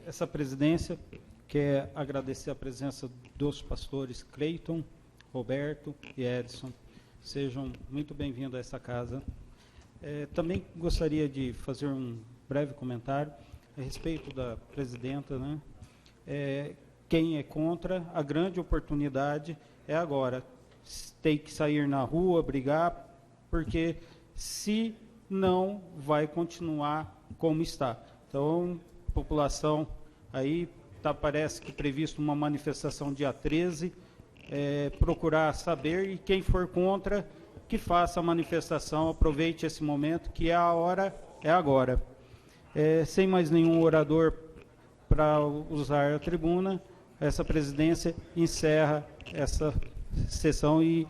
Essa presidência quer agradecer a presença dos pastores Cleiton, Roberto e Edson. Sejam muito bem-vindos a essa casa. Também gostaria de fazer um breve comentário a respeito da presidenta, né? Quem é contra, a grande oportunidade é agora. Tem que sair na rua, brigar, porque se não, vai continuar como está. Então, população aí, parece que previsto uma manifestação dia 13, procurar saber, e quem for contra, que faça a manifestação, aproveite esse momento, que a hora é agora. Sem mais nenhum orador para usar a tribuna, essa presidência encerra essa sessão e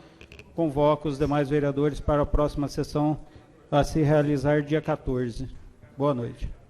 convoca os demais vereadores para a próxima sessão a se realizar dia 14. Boa noite.